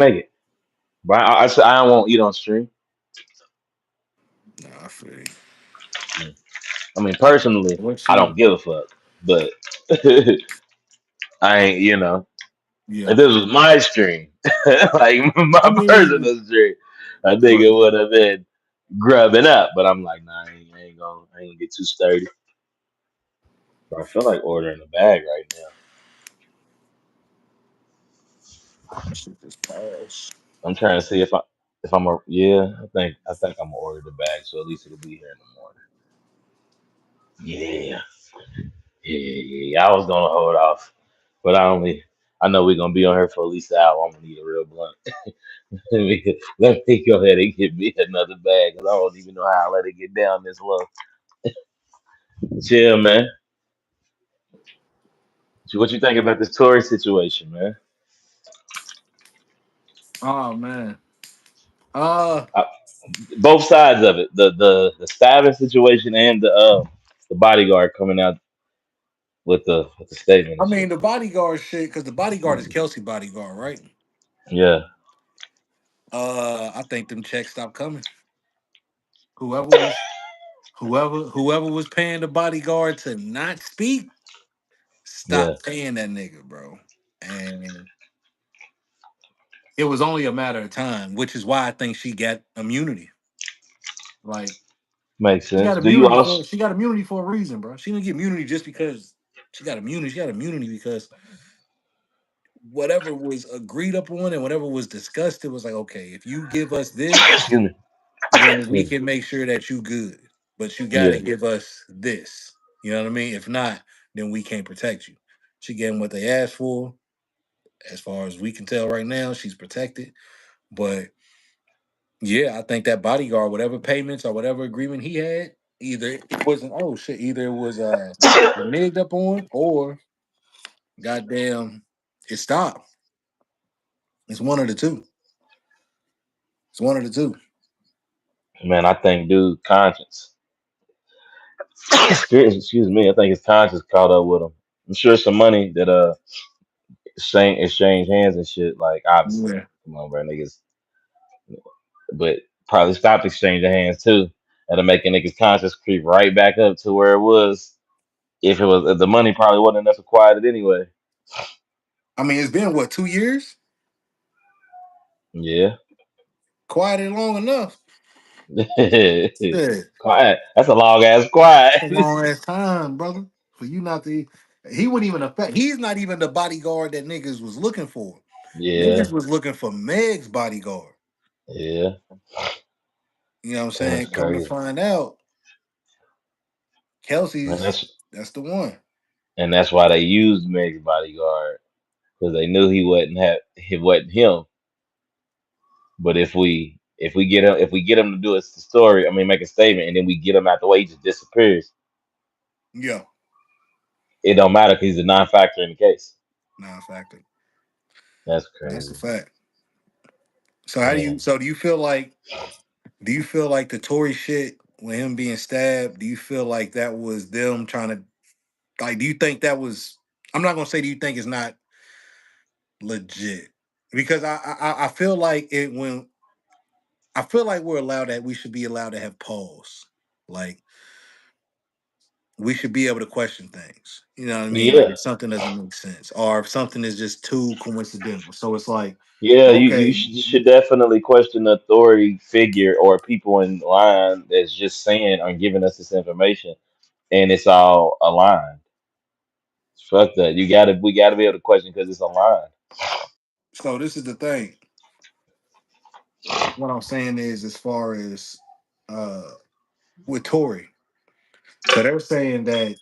make it. But I don't want to eat on stream. Nah, I feel you. I mean, personally, What I you? don't give a fuck. But I ain't, Yeah. if this was my stream, like I my mean, personal stream, I think it look. would have been grubbing up. But I'm like, nah, I ain't gonna get too sturdy. But I feel like ordering a bag right now. That shit just paused. I'm trying to see if I'm a yeah. I think I'm gonna order the bag, so at least it'll be here in the morning. Yeah, yeah. I was gonna hold off, but I know we're gonna be on here for at least an hour. I'm gonna need a real blunt. Let me go ahead and get me another bag because I don't even know how I let it get down this low. Chill, man. What you think about this Tory situation, man? Oh man. Uh, I, both sides of it, the stabbing situation and the bodyguard coming out with the statement I and mean shit. the bodyguard shit, because the bodyguard is Kelsey bodyguard, right? Yeah, I think them checks stopped coming. Whoever was whoever was paying the bodyguard to not speak, yeah, stop paying that nigga, bro. And it was only a matter of time, which is why I think she got immunity. Like makes she sense. got Do you immunity also? for she got immunity for a reason, bro. She didn't get immunity just because she got immunity. She got immunity because whatever was agreed upon and whatever was discussed, it was like, okay, if you give us this, Excuse me. then we Excuse me. can make sure that you good. But you got to Yeah, give us this. You know what I mean? If not, then we can't protect you. She gave them what they asked for. As far as we can tell right now, she's protected. But yeah, I think that bodyguard, whatever payments or whatever agreement he had, either it wasn't oh shit, either it was reneged up on or goddamn it stopped. It's one of the two. It's one of the two. man. I think dude conscience. Excuse me. I think his conscience caught up with him. I'm sure some money that exchange hands and shit. Like obviously, Yeah. come on, bro, niggas. But probably stopped exchanging hands too. That'll make a nigga's conscience creep right back up to where it was. If the money probably wasn't enough to quiet it anyway. I mean, it's been what, 2 years? Yeah. Quieted long enough. Shit. Quiet. That's a long ass It's quiet. a long ass time, brother. For you not to he wouldn't even affect he's not even the bodyguard that niggas was looking for. Niggas Yeah. was looking for Meg's bodyguard. Yeah. You know what I'm That's saying? Come to crazy. find out, And Kelsey's that's that's the one. and that's why they used Meg's bodyguard because they knew he wasn't him. But if we get him to do a story, I mean make a statement, and then we get him out the way, he just disappears. Yeah, It don't matter because he's a non-factor in the case. non-factor. That's That's a crazy, fact. So how do you man. so do you feel like the Tory shit with him being stabbed, do you feel like that was them trying to like do you think that was I'm not gonna say do you think it's not legit? Because I feel like it when I feel like we should be allowed to have pause. Like we should be able to question things. You know what I mean? Like Yeah, if something doesn't make sense, or if something is just too coincidental. So it's like, yeah. You okay, should definitely question the authority figure or people in line that's just saying or giving us this information, and it's all aligned. Fuck that. We gotta be able to question because it's aligned. so this is the thing. What I'm saying is, as far as uh with Tory, so they're saying that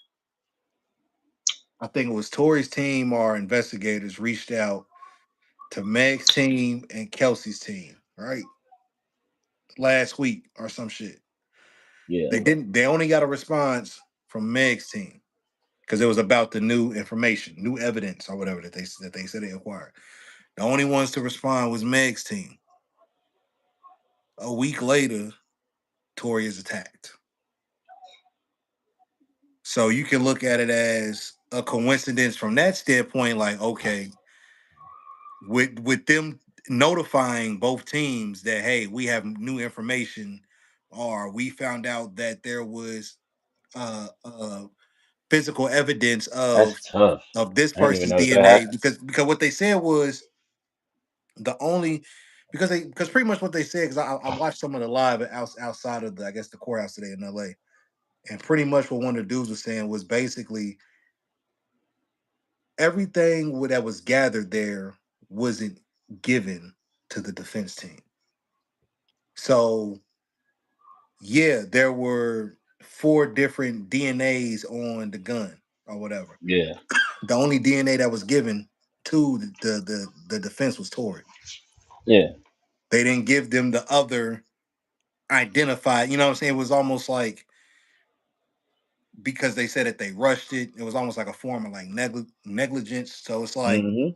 I think it was Tory's team or investigators reached out to Meg's team and Kelsey's team, right? Last week or some shit. Yeah, They didn't. They only got a response from Meg's team because it was about the new information, new evidence, or whatever that they said they acquired. The only ones to respond was Meg's team. A week later, Tory is attacked. So you can look at it as a coincidence from that standpoint. Like, okay, with them, notifying both teams that, hey, we have new information, or we found out that there was physical evidence That's tough. of this I didn't even person's know that DNA, happened. because what they said was the only, because pretty much what they said, because I watched some of the live outside of the, I guess, the courthouse today in LA, and pretty much what one of the dudes was saying was basically everything that was gathered there wasn't given to the defense team. So yeah, there were four different DNAs on the gun or whatever. Yeah, The only DNA that was given to the defense was Tory. yeah. They didn't give them the other identified. You know what I'm saying? It was almost like, because they said that they rushed it. It was almost like a form of like negligence. So it's like, Hmm.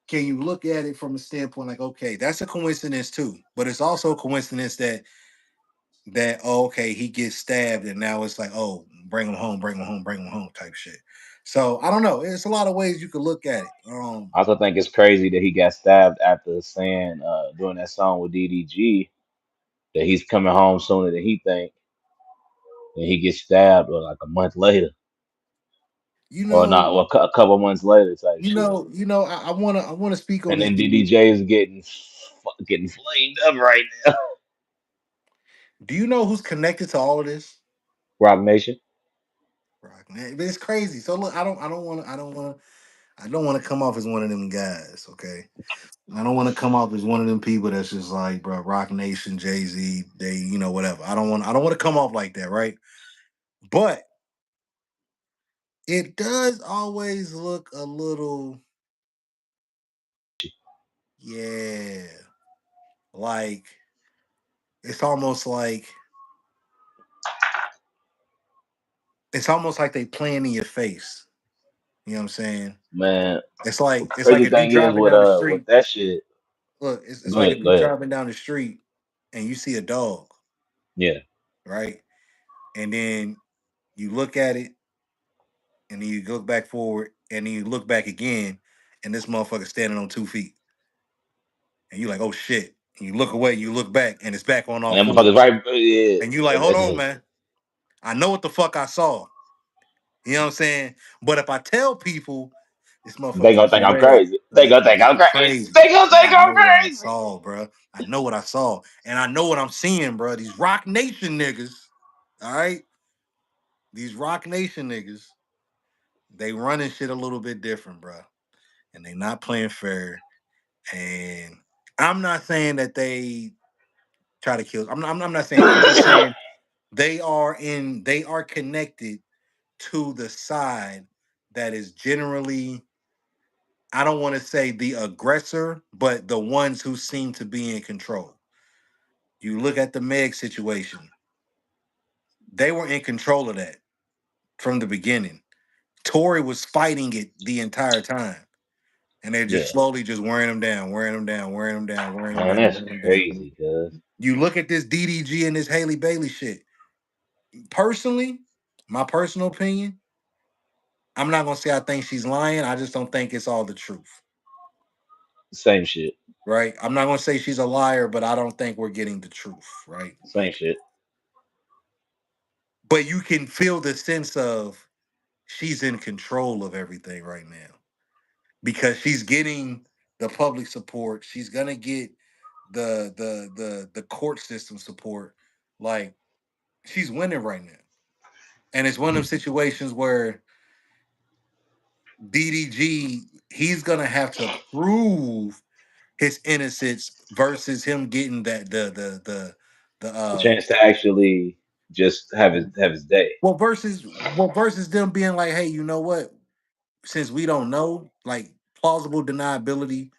can you look at it from a standpoint like, okay, that's a coincidence too, but it's also a coincidence that oh, okay, he gets stabbed and now it's like, oh, bring him home, bring him home, bring him home type shit. So I don't know. It's a lot of ways you could look at it. I also think it's crazy that he got stabbed after saying doing that song with DDG that he's coming home sooner than he think, and he gets stabbed like a month later, You or know, not, well, a couple months later type shit. I wanna speak on And this then DD. DDJ is getting flamed up right now. Do you know who's connected to all of this? Rock Nation. Rock, man. It's crazy. So look, I don't want to come off as one of them guys, okay? I don't want to come off as one of them people that's just like, bro, Rock Nation, Jay-Z, they, whatever. I don't want to come off like that, right? But it does always look a little, yeah, like it's almost like they playing in your face. You know what I'm saying? Man, the It's like crazy if you thing is driving down the with street. that shit. Look, it's Go like ahead, if go you're ahead. driving down the street and you see a dog, Yeah, right? And then you look at it, and then you look back forward, and then you look back again, and this motherfucker standing on 2 feet, and you like, oh shit. And you look away, you look back, and it's back on and all that motherfucker's fours. right. Yeah, And you like, and hold that's on, just man. I know what the fuck I saw. You know what I'm saying? But if I tell people this they motherfucker gonna just think I'm ran, crazy. they're They like, gonna this think I'm nigga crazy. crazy. They gonna But think I I'm know what I crazy. saw, bro. I know what I saw. And I know what I'm seeing, bro. These Rock Nation niggas, all right? These Rock Nation niggas, they running shit a little bit different, bro. And they not playing fair. And I'm not saying that they try to kill. I'm not saying that. I'm just saying they are connected to the side that is generally, I don't want to say the aggressor, but the ones who seem to be in control. You look at the Meg situation, they were in control of that from the beginning. Tory was fighting it the entire time. And they're just Yeah, slowly just wearing them down, wearing them down, wearing them down, wearing them man, down, that's wearing them down. crazy, cuz. You look at this DDG and this Haley Bailey shit. Personally, my personal opinion, I'm not gonna say I think she's lying. I just don't think it's all the truth. Same shit. Right? I'm not gonna say she's a liar, but I don't think we're getting the truth, right? Same shit. But you can feel the sense of she's in control of everything right now because she's getting the public support. She's gonna get the court system support. Like, she's winning right now, and it's one of them situations where DDG, he's gonna have to prove his innocence versus him getting that the The chance to actually just have his day. versus them being like, hey, you know what? Since we don't know, like, plausible deniability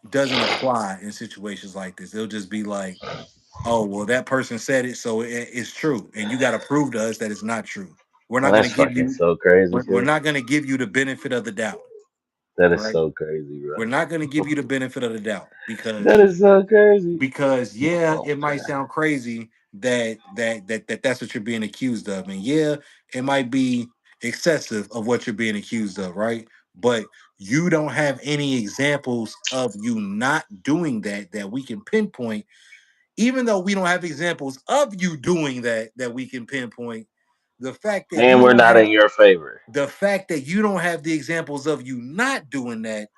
doesn't apply in situations like this. It'll just be like, oh, well, that person said it, so it's true, and you got to prove to us that it's not true. We're Man, not going that's to give fucking you so crazy, we're cuz. not going to give you the benefit of the doubt, That is right? so crazy, bro. We're not going to give you the benefit of the doubt That is so crazy. yeah, Oh it might man. sound crazy that's what you're being accused of, and yeah, it might be excessive of what you're being accused of, right? But You don't have any examples of you not doing that we can pinpoint. Even though we don't have examples of you doing that we can pinpoint, the fact that you And we're don't not have in your favor. the examples of you not doing that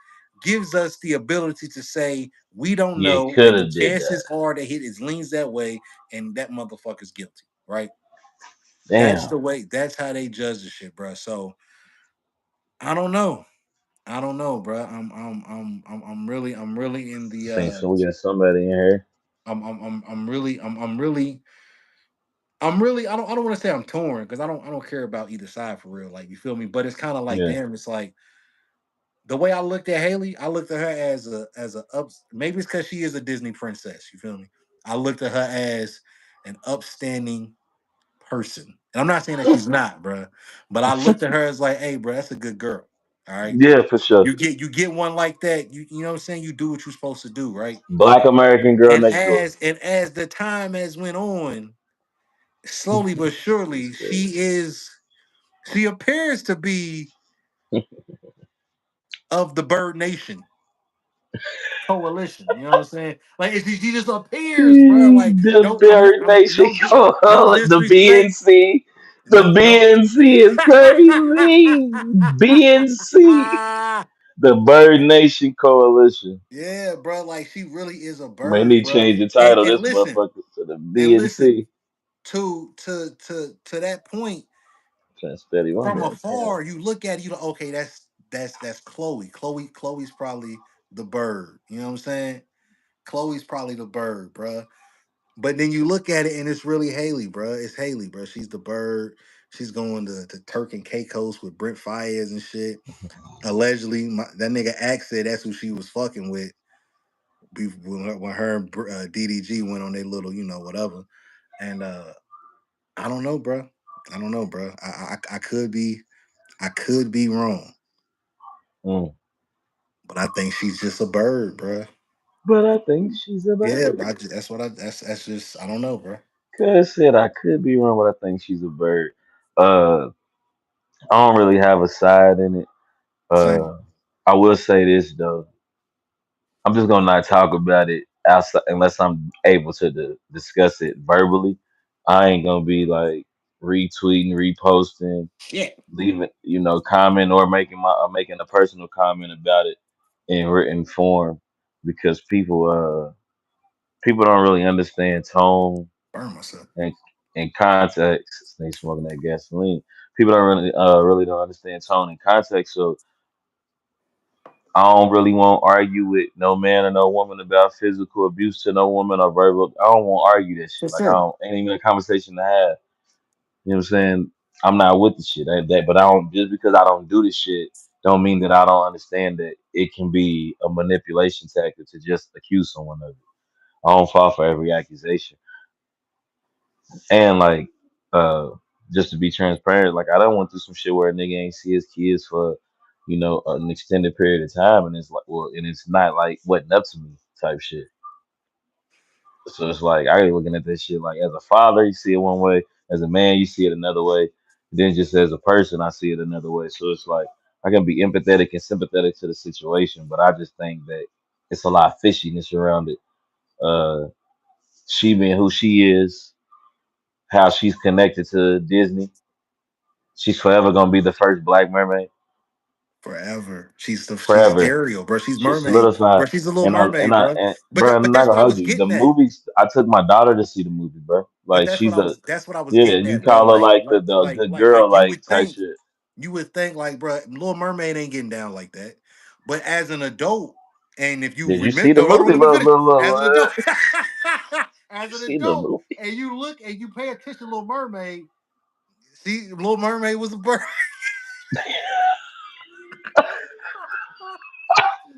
gives us the ability to say we don't You know, could and the have did that. chances are that it leans that way, and that motherfucker's guilty, right? That's Damn. the way. That's how they judge the shit, bro. So I don't know. I don't know, bro. I'm really in the Think so. We got somebody in here. I'm really I don't want to say I'm torn because I don't care about either side for real. Like you feel me? But it's kind of like Yeah. damn. It's like the way I looked at Haley. I looked at her as a maybe it's because she is a Disney princess. You feel me? I looked at her as an upstanding person, and I'm not saying that she's not, bro. But I looked at her as like, hey, bro, that's a good girl. All right. Yeah, for sure. You get one like that. You know what I'm saying? You do what you're supposed to do, right? Black American girl And next door. as the time has went on, slowly but surely, It's crazy. she appears to be of the Bird Nation coalition. You know what I'm saying? Like she just appears, bro. Like The don't Bird I'm Nation, no the disrespect. BNC, the No no. BNC is crazy. BNC, the Bird Nation Coalition. Yeah, bro. Like she really is a Man, bird, need to bro. change the title. And This listen, motherfucker to the and listen BNC. to that point. Trying to study my From damn tab. afar, you look at it, you like, okay, that's Chloe. Chloe's probably the bird. You know what I'm saying? Chloe's probably the bird, bruh. But then you look at it and it's really Haley, bruh. It's Haley, bruh. She's the bird. She's going to Turk and Caicos with Brent Fayez and shit. Allegedly, that nigga Axe said that's who she was fucking with when her and DDG went on their little, whatever. And I don't know, bruh. I don't know, bruh. I could be wrong. Mm. But I think she's just a bird, bro. But I think she's a Yeah, bird. bro. That's what that's just I don't know, bro. Cuz said I could be wrong, but I think she's a bird. Uh, I don't really have a side in it. Same. Uh, I will say this though. I'm just gonna not talk about it outside unless I'm able to discuss it verbally. I ain't gonna be like retweeting, reposting, Shit. leaving, comment or making a personal comment about it in written form because people don't really understand tone Burn myself. and context. They smoking that gasoline. People don't really don't understand tone and context. So I don't really want to argue with no man or no woman about physical abuse to no woman or verbal. I don't want to argue that For shit. Like I sure. don't ain't even a conversation to have. You know what I'm saying? I'm not with the shit. But I don't just because I don't do this shit don't mean that I don't understand that it can be a manipulation tactic to just accuse someone of it. I don't fall for every accusation. And like, uh, just to be transparent, like I don't went through some shit where a nigga ain't see his kids for, an extended period of time, and it's like, well, and it's not like wasn't up to me type shit. So it's like I looking at this shit like as a father, you see it one way, as a man, you see it another way. Then just as a person, I see it another way. So it's like I can be empathetic and sympathetic to the situation, but I just think that it's a lot of fishiness around it. Uh, she being who she is, how she's connected to Disney. She's forever gonna be the first Black mermaid. Forever. She's Forever. Ariel, bro. She's She's mermaid, solidified. bro. She's a little And mermaid, bro. bro, I'm But not that's what gonna I hold was you. The getting at. movies, I took my daughter to see the movie, bro. But Like she's a that's what I was yeah, getting you at, bro. call her like the good girl, Like like type shit. you would think like, bro, Little Mermaid ain't getting down like that. But as an adult, and if you Did you see remember, the no, hold on, movie? let me Look, finish. look, As an look, adult, you as an see the adult, movie? and you look and you pay attention to Little Mermaid, see, Little Mermaid was a bird.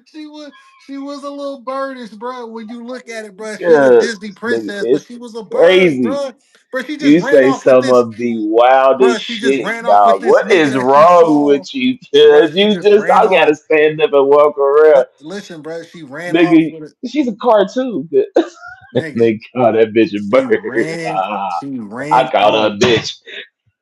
she was she was a little birdish, bro. When you look at it, bro, she's a Yeah, Disney nigga, princess, but it's she was a bird, crazy. bro. Bro, she just You ran say off with some this, of the wildest bro. She just shit, ran off with dog. this What nigga is that she wrong saw, with you, bro. kid? She just ran I gotta off. stand up and walk around. But listen, bro, she ran off Nigga, with a she's a cartoon. nigga. They call that bitch a She bird. ran, she I ran called her off. a bitch.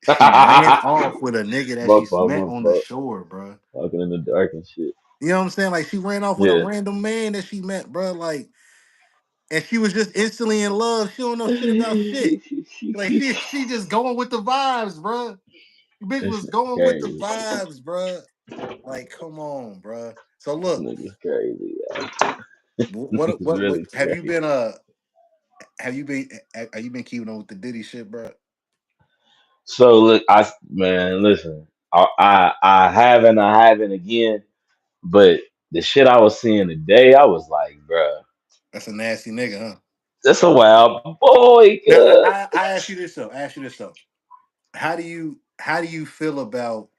She ran off with a nigga that My she fault, met my on the fault. shore, bro. Walking in the dark and shit. You know what I'm saying? Like she ran off with a Yeah. random man that she met, bro. Like, and she was just instantly in love. She don't know shit about shit. Like she just going with the vibes, bro. Bitch This was nigga going with the crazy. vibes, bro. Like, come on, bro. So This look, nigga's crazy. It's what really have you crazy. been have you been keeping on with the Diddy shit, bro? So look, man, listen. I haven't again, but the shit I was seeing today, I was like, bruh, That's a nasty nigga, huh? that's a wild boy. Now Cuz. I ask you this though. I ask you this though. How do you feel about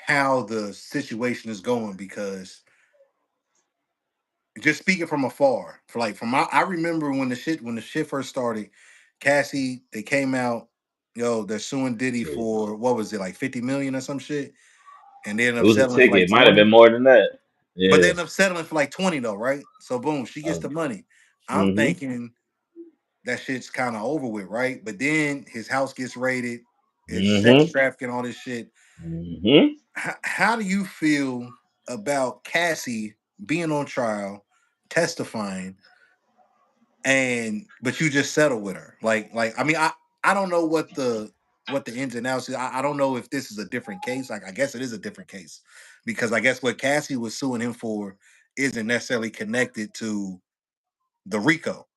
how the situation is going? Because just speaking from afar, for like from I remember when the shit first started, Cassie, they came out, yo, they're suing Diddy Yeah. for what was it, like 50 million or some shit? And they ended It up was a settling for like ticket. Might have 20. been more than that. But they Yeah. ended up settling for like 20 though, right? So boom, she gets Um, the money. I'm mm-hmm. thinking that shit's kind of over with, right? But then his house gets raided, it's sex Mm-hmm. trafficking, all this shit. Mm-hmm. How do you feel about Cassie being on trial, testifying, and but you just settle with her? Like I mean, I don't know what the ins and outs is. I don't know if this is a different case. Like I guess it is a different case because I guess what Cassie was suing him for isn't necessarily connected to the RICO,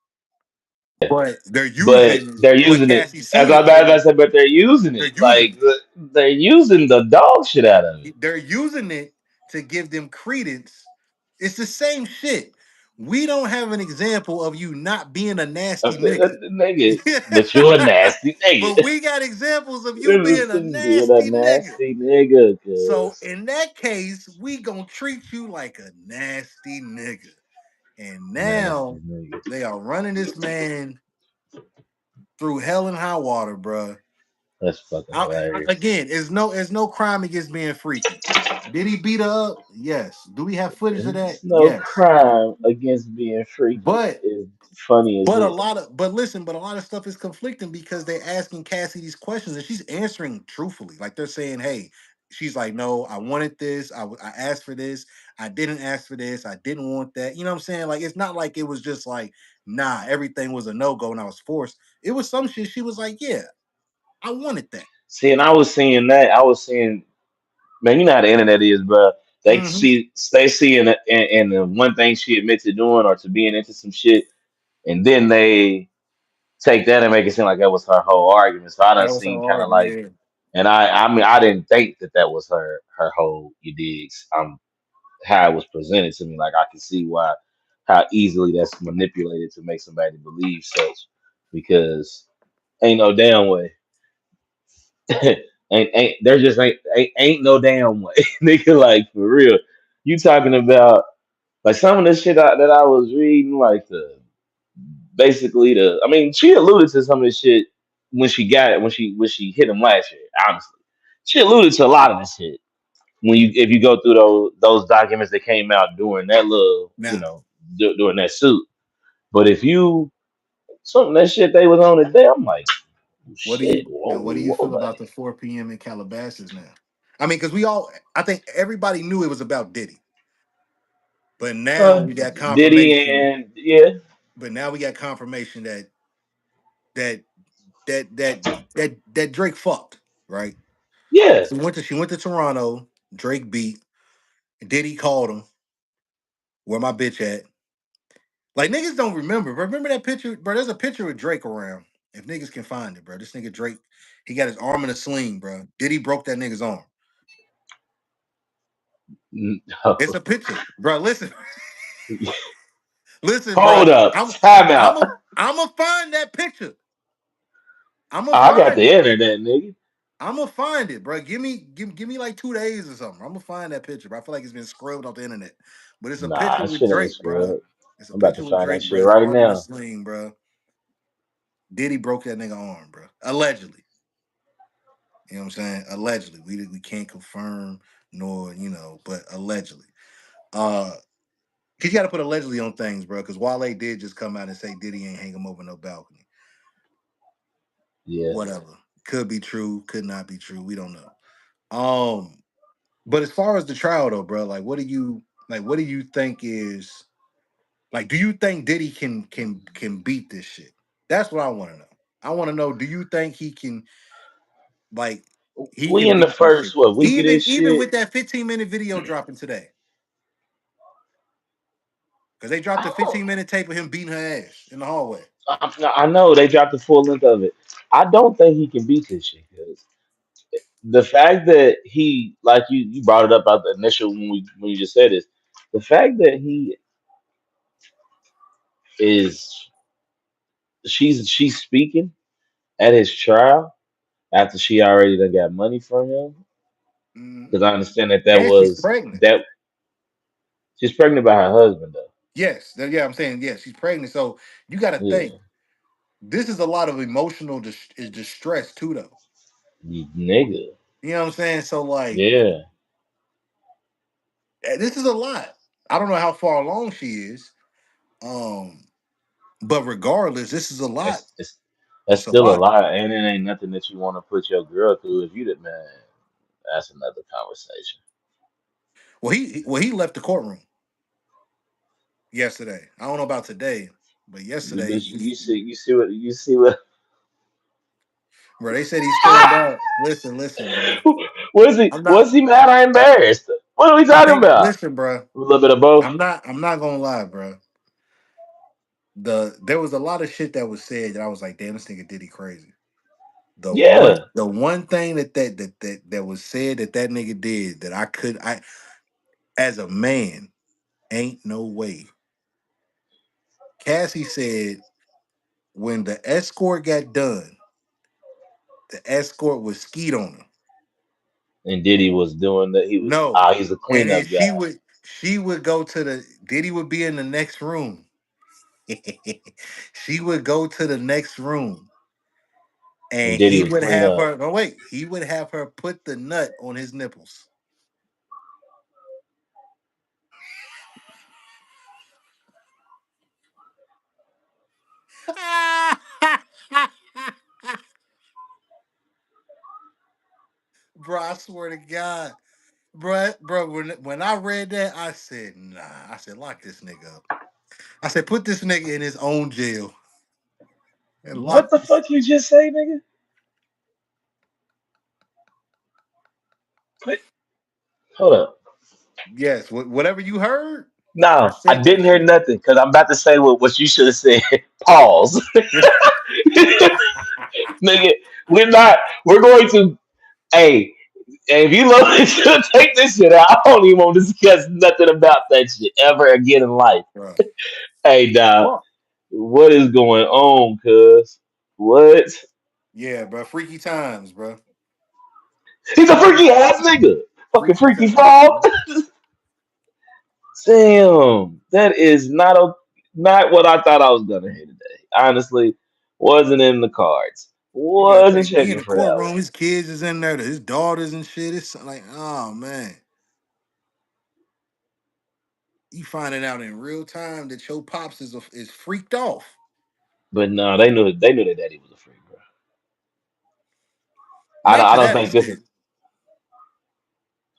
but they're But using they're what using it Cassie's as suing I for. said, but they're using They're it. using Like it. they're using the dog shit out of it. They're using it to give them credence. It's the same shit. We don't have an example of you not being a nasty nigga. Nigga, but you a nasty nigga. But we got examples of you being a Being a nasty nigga. nasty nigga, So cuz. in that case, we gonna treat you like a nasty nigga. And Nasty now nigga. they are running this man through hell and high water, bruh. That's fucking hilarious. Again, there's no crime against being freaky. Did he beat her up? Yes. Do we have footage of that? There's no Yes. crime against being freaky. But Is funny as hell. but a lot of stuff is conflicting because they're asking Cassie these questions and she's answering truthfully. Like they're saying, "Hey," she's like, "No, I wanted this. I asked for this. I didn't ask for this. I didn't want that." You know what I'm saying? Like it's not like it was just like, "Nah, everything was a no go and I was forced." It was some shit. She was like, "Yeah, I wanted that." See, and I was seeing that. I was seeing, man, you know how the internet is, bro. Hmm. They see in the one thing she admits to doing or to being into some shit, and then they take that and make it seem like that was her whole argument. So I done That was her seen kind of argument. like, Yeah. and I mean, I didn't think that was her whole. You digs? How it was presented to me, like I can see why how easily that's manipulated to make somebody believe such, because ain't no damn way. Ain't there just ain't no damn way, nigga. Like for real, you talking about like some of the shit that I was reading, like the basically the. I mean, she alluded to some of the shit when she got it when she hit him last year. Honestly, she alluded to a lot of the shit when you if you go through those documents that came out during that little Now, during that suit. But if you something that shit they was on today, I'm like shit. what do you Whoa, feel man. about the 4 p.m. in Calabasas now? I mean, because we all, I think everybody knew it was about Diddy, but now Uh, we got Diddy confirmation. and yeah, But now we got confirmation that that Drake fucked, right? yeah. She went to Toronto. Drake beat. Diddy called him. Where my bitch at? Like niggas don't remember. Remember that picture, bro? There's a picture of Drake around. If niggas can find it, bro. This nigga Drake, he got his arm in a sling, bro. Diddy broke that nigga's arm. No. It's a picture, bro. Listen, listen, bro. Hold up, I'm time I'm out. a I'm gonna find that picture. I'm gonna I got find the it. internet, nigga. I'm gonna find it, bro. Give me like 2 days or something. I'm gonna find that picture, bro. I feel like it's been scrubbed off the internet, but it's a Nah, picture that with shit ain't Drake, bro. screwed. It's a I'm about to picture with find that Drake, bro. shit His right arm in a now. sling, bro. Diddy broke that nigga arm, bro. Allegedly. You know what I'm saying? Allegedly. We can't confirm nor, but allegedly. Uh cause you gotta put allegedly on things, bro. Cause Wale did just come out and say Diddy ain't hang him over no balcony. Yeah, Whatever. Could be true, could not be true. We don't know. Um, But as far as the trial though, bro, like what do you think is like do you think Diddy can beat this shit? That's what I want to know. I want to know, do you think he can like he We can in the beat this shit? first what week of Even this even shit? with that 15-minute video dropping today. Because they dropped I a don't. 15-minute tape of him beating her ass in the hallway. I know they dropped the full length of it. I don't think he can beat this shit because the fact that he, like you brought it up about the initial when you just said this, the fact that he is she's speaking at his trial after she already done got money from him Mm. because I understand that And she's was pregnant. that she's pregnant by her husband though. Yes. Yeah, I'm saying yes, she's pregnant. So you got to think Yeah, this is a lot of emotional distress too, though. you nigga. You know what I'm saying? So like, Yeah, this is a lot. I don't know how far along she is, um, but regardless, this is a lot. it's that's It's a still a lot. lot, and it ain't nothing that you want to put your girl through if you did man. That's another conversation. Well, he left the courtroom yesterday. I don't know about today, but But yesterday, you see what bro, they said he's still involved. Listen, bro. was he I'm not. was he mad or embarrassed? What are we I talking think. about? Listen, bro. A little bit of both. I'm not gonna lie, bro. There was a lot of shit that was said that I was like, damn, this nigga Diddy crazy. Yeah, The one thing that was said that nigga did that I as a man ain't no way. Cassie said when the escort got done, the escort was skeet on him. and Diddy was doing that. He was No, he's a and then cleanup guy. she would go to the Diddy would be in the next room. She would go to the next room And and Diddy he was would clean have up. her. No, wait, he would have her put the nut on his nipples. Bro, I swear to God. Bro, when I read that, I said, nah. I said, lock this nigga up. I said, put this nigga in his own jail and lock What the this. fuck you just say, nigga? Wait, hold up. Yes, whatever you heard, I No, I said that didn't hear shit. nothing because I'm about to say what you should have said. Pause, nigga. We're not. We're going to. Hey, if you look, take this shit out. I don't even want to discuss nothing about that shit ever again in life. Bro. Hey, dog, Fuck. what is going on, cuz? What? Yeah, bro. Freaky times, bro. He's a Freaky, freaky ass nigga. Fucking freaky freaky times, frog. bro. Damn, that is not what I thought I was gonna hear today. Honestly, wasn't in the cards. You gotta Wasn't think he in checking the for that courtroom, one. his kids is in there, his daughters and shit. It's like, oh man. You finding out in real time that your pops is freaked off. But no, they knew that daddy was a freak, bro. Not I to don't that think this is. extent.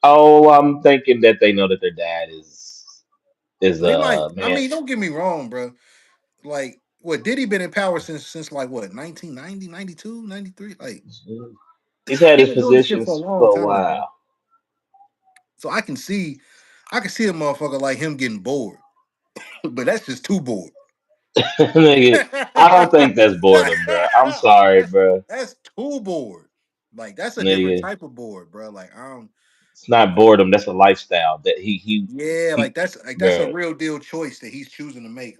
Oh, I'm thinking that they know that their dad is They might. I man. mean, don't get me wrong, bro. Like, what Diddy been in power since like what 1990, 92, 93. Like, He's had he his been doing this shit for a positions long for a time, bro. while. So I can see a motherfucker like him getting bored, but that's just too bored. Nigga, I don't think that's boredom, bro. I'm sorry, that's bro. that's too bored. Like that's a different Nigga, type of bored, bro. Like I don't. it's not boredom. That's a lifestyle that Yeah, he, that's a bro. real deal choice that he's choosing to make.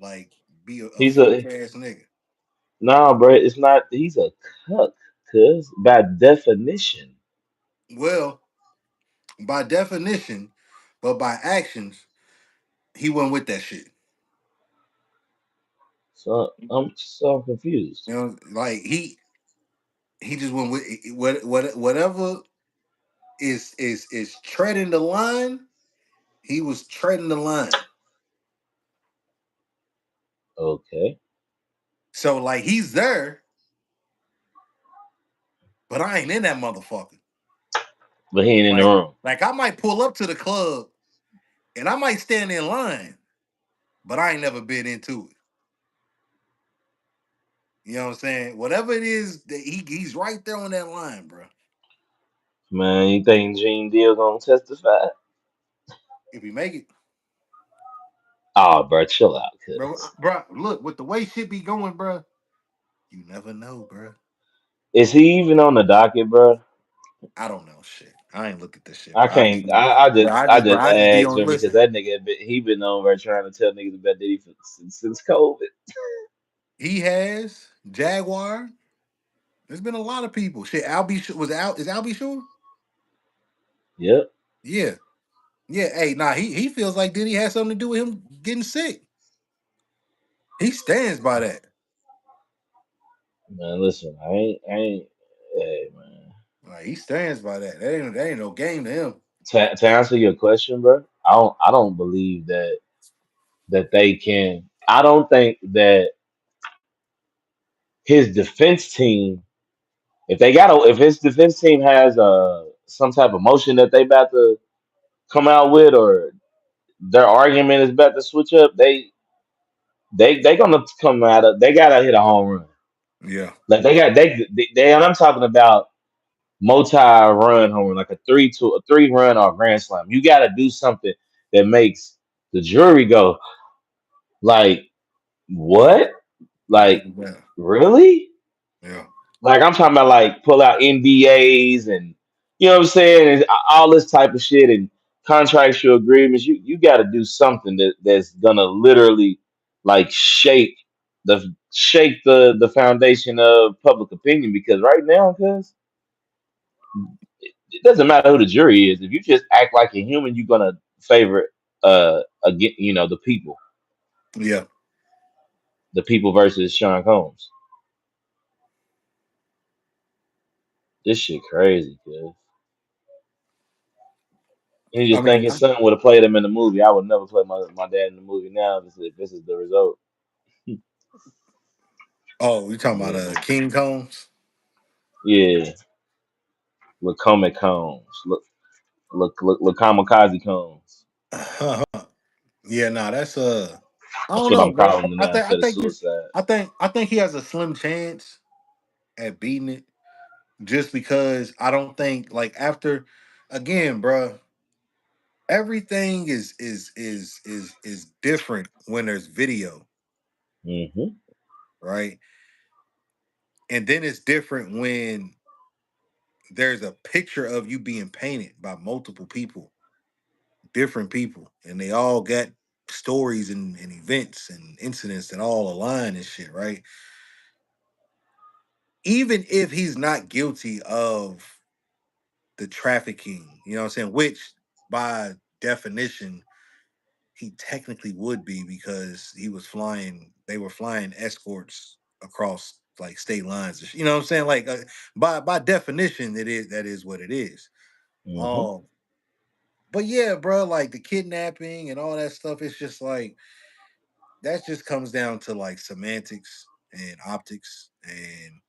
Like be a He's freak a ass nigga. nah, bro. It's not. He's a cuck, cuz by definition. Well, by definition, but by actions, he went with that shit. So I'm confused. You know, like he just went with whatever is treading the line. He was treading the line. Okay. So like he's there, but I ain't in that motherfucker. but he ain't in the Like, room. like I might pull up to the club and I might stand in line, but I ain't never been into it. You know what I'm saying? Whatever it is, that he's right there on that line, bro. Man, you think Gene Deal gonna testify? If he make it, Oh, bro, chill out, bro, cuz. bro. Look, with the way shit be going, bro, you never know, bro. Is he even on the docket, bro? I don't know shit. I ain't look at this shit, I bro. can't. I Bro, just I just be asked on. him because Listen, that nigga he been over trying to tell niggas about Diddy since COVID. he has Jaguar. There's been a lot of people. Shit, Albie was out. Is Albie sure? Yep, Yeah, yeah. Hey, nah. He feels like Diddy had something to do with him getting sick. He stands by that. man. Listen, I ain't. Hey, man. Like he stands by that. That ain't no game to him. To answer your question, bro, I don't believe that they can. I don't think that his defense team, if his defense team has some type of motion that they about to come out with, or their argument is about to switch up, they gonna come out of. They gotta hit a home run. Yeah, Like they and I'm talking about multi-run home run, like a 3 run or grand slam. You gotta do something that makes the jury go like, what? yeah, Like, yeah, really? yeah. Like I'm talking about like pull out NDAs and you know what I'm saying, and all this type of shit and contractual agreements. You got to do something that's gonna literally like shake the foundation of public opinion because right now, cause it doesn't matter who the jury is. If you just act like a human, you're gonna favor again, Yeah. the people versus Sean Combs. This shit crazy, cuz. He I just think mean, his son would have played him in the movie. I would never play my dad in the movie now if this is the result. oh, you talking about Yeah, King Combs? yeah. Look, Comic Combs. Look, Kamikaze Combs. Yeah, nah, that's I That's don't what know, I'm bro. calling him now I instead of think it's suicide. I think he has a slim chance at beating it just because I don't think like after again, bro, everything is different when there's video, Hmm. right? And then it's different when there's a picture of you being painted by multiple people, different people, and they all got stories and events and incidents that all align and shit, right? Even if he's not guilty of the trafficking, you know what I'm saying? Which by definition, he technically would be because they were flying escorts across like state lines. You know what I'm saying? Like by definition, that is what it is. Hmm. Um, but yeah, bro, like the kidnapping and all that stuff, it's just like that just comes down to like semantics and optics. And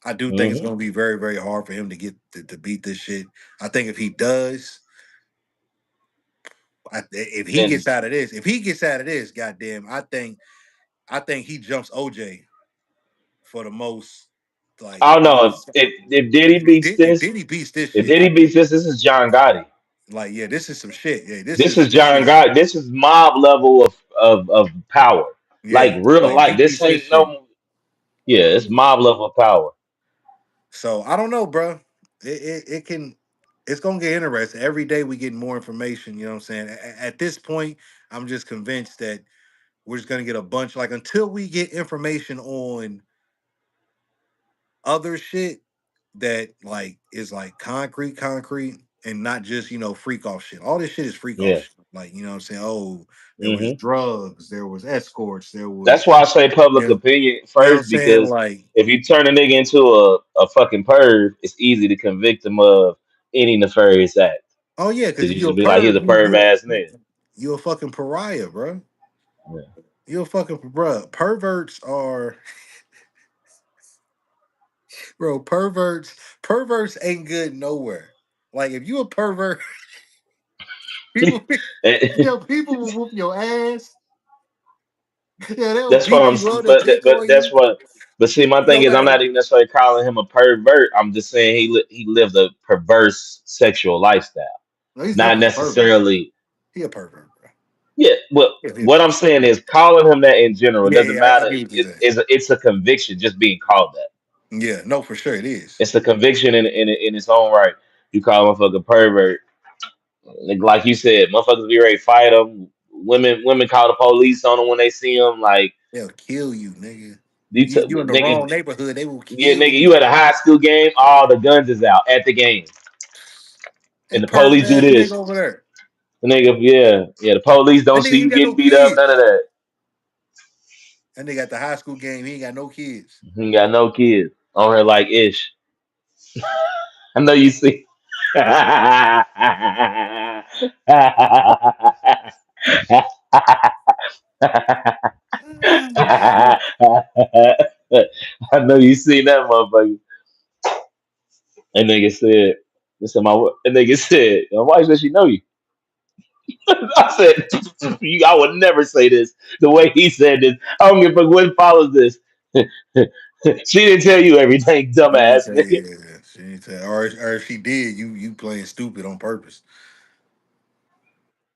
I do think it's Hmm. gonna be very, very hard for him to get to beat this shit. I think if he does, if he Then gets out of this, goddamn, I think he jumps OJ for the most like I don't know if Diddy beats if this. Diddy beats this If shit, I Diddy think beats this, this is John Gotti. like yeah, this is some shit. Yeah, This is this John is Gotti. This is mob level of power. Like yeah, real like if he life. This beats this ain't shit. no. Yeah, it's mob level of power. So I don't know, bro. It can it's gonna get interesting. Every day we get more information, you know what I'm saying? At this point, I'm just convinced that we're just gonna get a bunch like until we get information on other shit that like is like concrete and not just freak off shit. All this shit is freak off Yeah. shit. Like you know what I'm saying? Oh, there was Hmm. drugs, there was escorts, there That's was why I say public yeah, opinion you know what I'm first saying? because Like if you turn a nigga into a fucking perv, it's easy to convict him of any nefarious act oh yeah, because because if you you're should a be like, he's perv, a perv ass nigga. you're a fucking pariah, bro. Yeah. You're a fucking bro. Perverts are bro. Perverts ain't good nowhere. Like if you a pervert, people, yo, people will whoop your ass. Yeah, they'll That's what beat I'm. you up. They But pick on that's you. what. But see, my thing No is, I'm matter. not even necessarily calling him a pervert. I'm just saying he lived a perverse sexual lifestyle. No, he's Not definitely a pervert. necessarily. He a pervert, bro. Yeah. Well, Yeah, he a what I'm pervert. saying is calling him that in general. It Yeah, doesn't yeah, I matter. get what you're saying. It's a conviction just being called that. Yeah, no, for sure it is. It's a conviction in its own right. You call a motherfucker pervert. Like you said, motherfuckers be ready to fight them. Women call the police on them when they see them. Like They'll kill you, nigga. you, You in the nigga, wrong neighborhood, they will yeah, kill nigga, you. you at a high school game, all the guns is out at the game, and That the pervert police do ass nigga this. over there. The nigga, yeah, the police That don't nigga see ain't you got no getting beat up. None of kids. that. That nigga at the high school game, he ain't got no kids. He ain't got no kids on her like ish. I know you see. Ah, shit. I know you seen that motherfucker. And nigga said, "Listen, that nigga said, my wife said she know you." I said, I would never say this the way he said this. I don't give a fuck what follows this. She didn't tell you everything, She ain't dumbass say nigga. yeah. She ain't say or if she did, you playing stupid on purpose.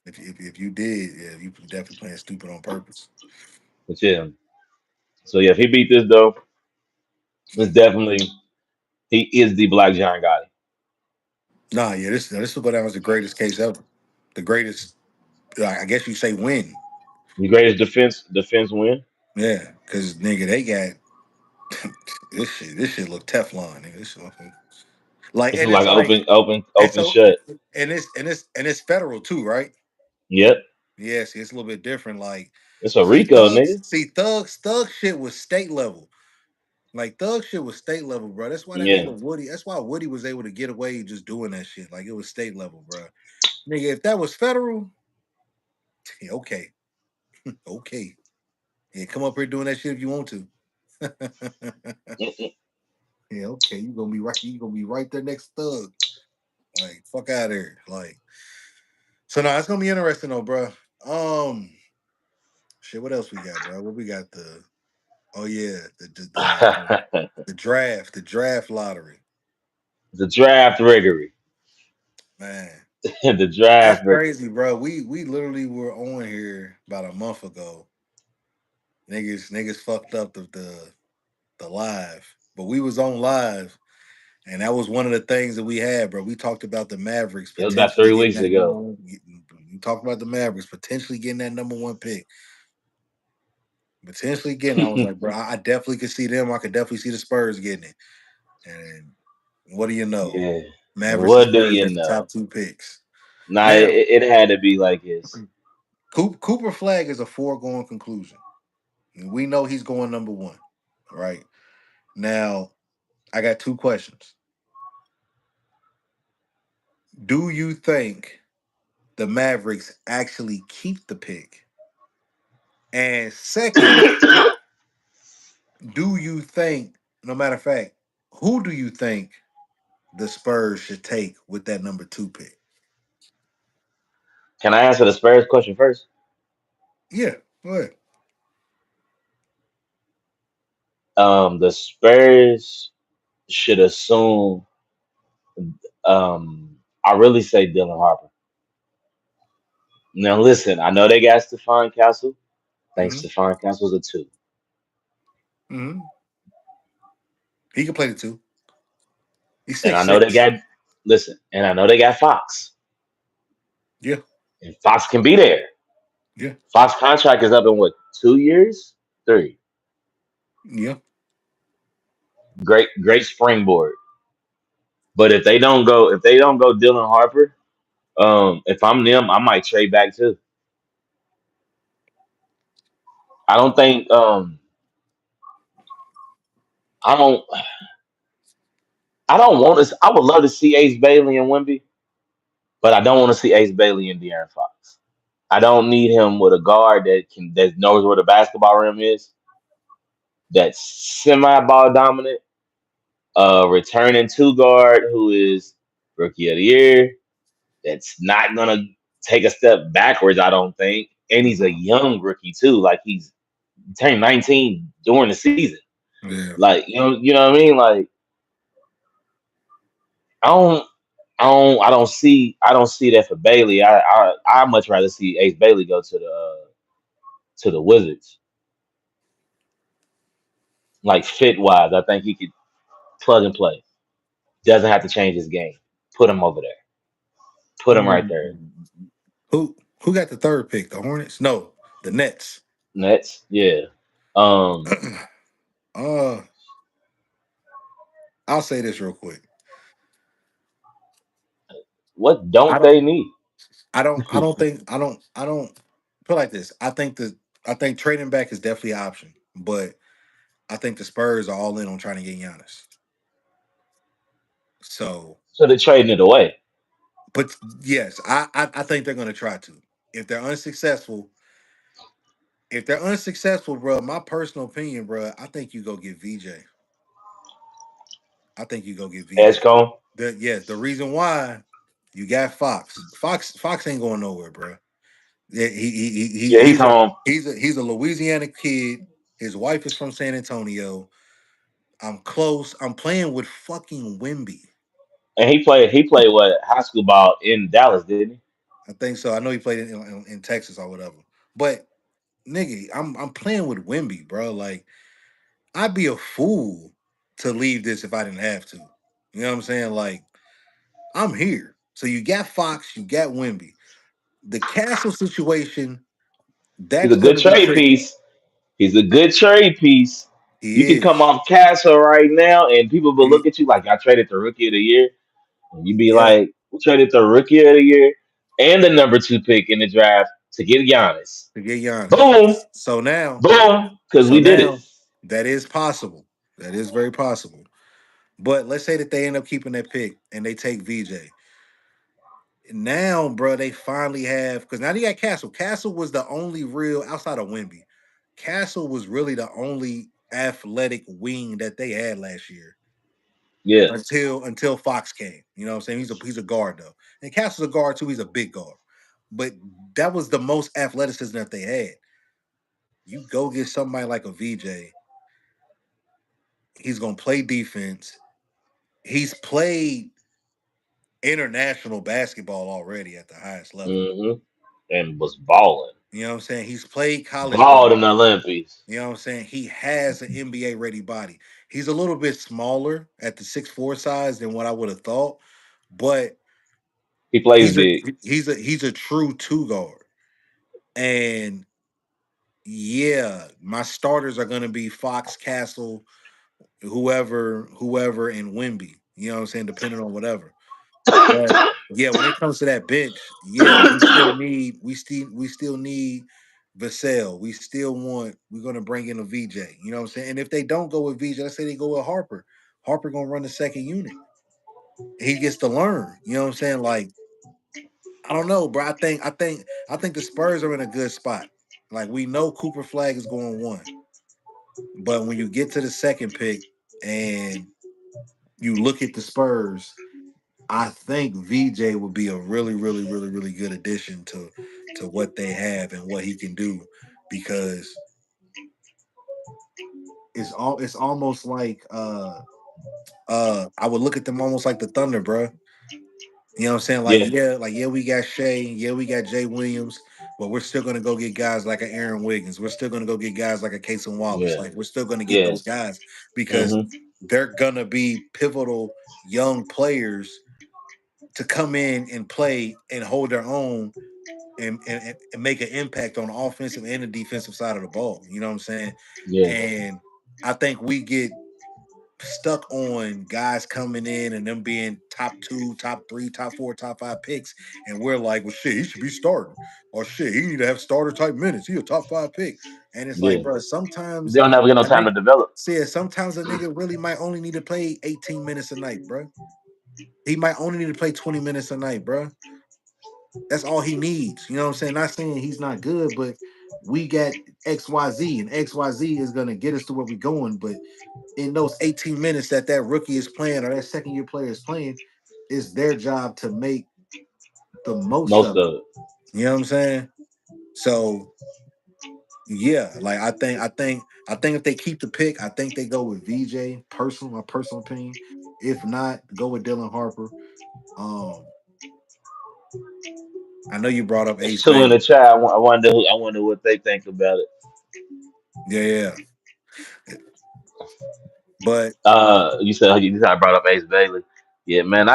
If you did, yeah, you definitely playing stupid on purpose. But yeah, so yeah, if he beat this though, it's definitely he is the Black Giant Gotti, Nah, yeah, this will go down as the greatest case ever. The greatest, I guess you say win. the greatest defense win. Yeah, because nigga, they got this shit. This shit look Teflon, nigga. This shit like, It's and it's like like, and open so, shut. and it's federal too, right? Yep, Yeah, see, it's a little bit different. Like, it's a see, Rico nigga. thug shit was state level. Like thug shit was state level, bro. That's why that Yeah, nigga Woody. That's why Woody was able to get away just doing that shit. Like it was state level, bro. Nigga, if that was federal, yeah, okay, okay, yeah, come up here doing that shit if you want to. Yeah, okay, you gonna be right. You gonna be right there next to thug. Like fuck out of here. Like so, now it's gonna be interesting though, bro. Um, shit. What else we got, bro? What we got? The oh yeah, the draft lottery, the draft riggery, man. the That's draft riggery. crazy, bro. We literally were on here about a month ago. Niggas fucked up the live, but we was on live, and that was one of the things that we had, bro. We talked about the Mavericks It was about potentially 3 getting weeks that number ago. one. We talked about the Mavericks potentially getting that number one pick. Potentially getting, I was like, bro, I definitely could see them. I could definitely see the Spurs getting it. And what do you know? Yeah. Mavericks and What do Spurs you got the know? top two picks. Nah, Now, it had to be like this. Cooper Flag is a foregone conclusion. We know he's going number one, right? Now, I got two questions. Do you think the Mavericks actually keep the pick? And second, do you think, no matter of fact, who do you think the Spurs should take with that number two pick? Can I answer the Spurs question first? Yeah, go ahead. The Spurs should assume. I really say Dylan Harper. Now listen, I know they got Stephon Castle. Thanks, Mm-hmm. Stephon Castle's a two, Mm-hmm. He can play the two. He's and I six know they six. got. Listen, and I know they got Fox, Yeah, and Fox can be there. yeah, Fox contract is up in what 2 years, three. yeah. Great springboard. But if they don't go Dylan Harper, if I'm them, I might trade back too. I don't think I don't I don't want to. I would love to see Ace Bailey and Wimby, but I don't want to see Ace Bailey and De'Aaron Fox. I don't need him with a guard that knows where the basketball rim is, that's semi ball dominant, returning two guard who is rookie of the year. That's not gonna take a step backwards, I don't think. And he's a Mhm. young rookie too. Like he's turned 19 during the season. Yeah. Like you know what I mean? Like I don't, I don't see that for Bailey. I much rather see Ace Bailey go to the Wizards. Like fit wise, I think he could plug and play. Doesn't have to change his game. Put him over there. Put him right Um, there. who got the third pick? The Hornets? No, the Nets. Nets, yeah. Um, uh, I'll say this real quick. what I don't don't. they need? I don't feel like this. I think trading back is definitely an option, but I think the Spurs are all in on trying to get Giannis. So, So they're trading it away. but yes, I think they're going to try to. If they're unsuccessful, bro, my personal opinion, bro, I think you go get VJ. I think you go get VJ. Edgecombe, The reason why you got Fox. Fox ain't going nowhere, bro. Yeah, yeah, he's home, he's a Louisiana kid. His wife is from San Antonio. I'm close. I'm playing with fucking Wimby. and he played what high school ball in Dallas, didn't he? I think so. I know he played in Texas or whatever. But nigga, I'm playing with Wimby, bro. Like I'd be a fool to leave this if I didn't have to. You know what I'm saying? Like I'm here. So you got Fox, you got Wimby. The Castle situation, He's that's a going good to be trade tricky. piece. He's a good trade piece. You He can come is. off Castle right now, and people will look He, at you like I traded the rookie of the year, and you be yeah, like, we traded the rookie of the year and the number two pick in the draft to get Giannis. to get Giannis. Boom, So now, boom, because so we did it. now that is possible. That is very possible. But let's say that they end up keeping that pick and they take VJ. Now, bro, they finally have because now they got Castle. Castle was the only real outside of Wimby. Castle was really the only athletic wing that they had last year Yeah, until Fox came. You know what I'm saying? He's a guard though, and Castle's a guard too. He's a big guard, but that was the most athleticism that they had. You go get somebody like a VJ. He's gonna play defense. He's played international basketball already at the highest level. hmm and was balling, You know what I'm saying? He's played college balled ball. in the Olympics. You know what I'm saying? He has an NBA ready body. He's a little bit smaller at the 6'4" size than what I would have thought, but He plays he's a big. he's a true two guard. And yeah, my starters are gonna be Fox, Castle, whoever, and Wimby. You know what I'm saying? Depending on whatever. But yeah, when it comes to that bench, yeah, we still need Vassell. We're gonna bring in a VJ. You know what I'm saying? And if they don't go with VJ, let's say they go with Harper. Harper gonna run the second unit. He gets to learn. You know what I'm saying? Like, I don't know, bro. I think the Spurs are in a good spot. Like we know Cooper Flag is going one. But when you get to the second pick and you look at the Spurs, I think VJ would be a really, really, really, really good addition to what they have and what he can do because it's almost like I would look at them almost like the Thunder, bro. You know what I'm saying? Yeah, Like yeah, we got Shea, yeah, we got Jay Williams, but we're still gonna go get guys like a Aaron Wiggins. We're still gonna go get guys like a Casey Wallace. yeah, Like we're still gonna get yeah, those guys because hmm they're gonna be pivotal young players to come in and play and hold their own and make an impact on the offensive and the defensive side of the ball. You know what I'm saying? yeah, And I think we get stuck on guys coming in and them being top two, top three, top four, top five picks, and we're like, well, shit, he should be starting, or shit, he need to have starter type minutes. He a top five pick, and it's like, yeah. bro, They sometimes don't never get no I time to think, develop. see, sometimes a nigga really might only need to play 18 minutes a night, bro. He might only need to play 20 minutes a night, bro. That's all he needs. You know what I'm saying? Not saying he's not good, but we got XYZ, and XYZ is gonna get us to where we're going. But in those 18 minutes that rookie is playing or that second year player is playing, it's their job to make the most Most of it. of it. You know what I'm saying? So yeah, like I think if they keep the pick, I think they go with VJ. My personal opinion. If not, go with Dylan Harper. Um, I know you brought up It's Ace two in the Bailey. chat. I wonder what they think about it. Yeah, yeah. But You said I brought up Ace Bailey. Yeah, man.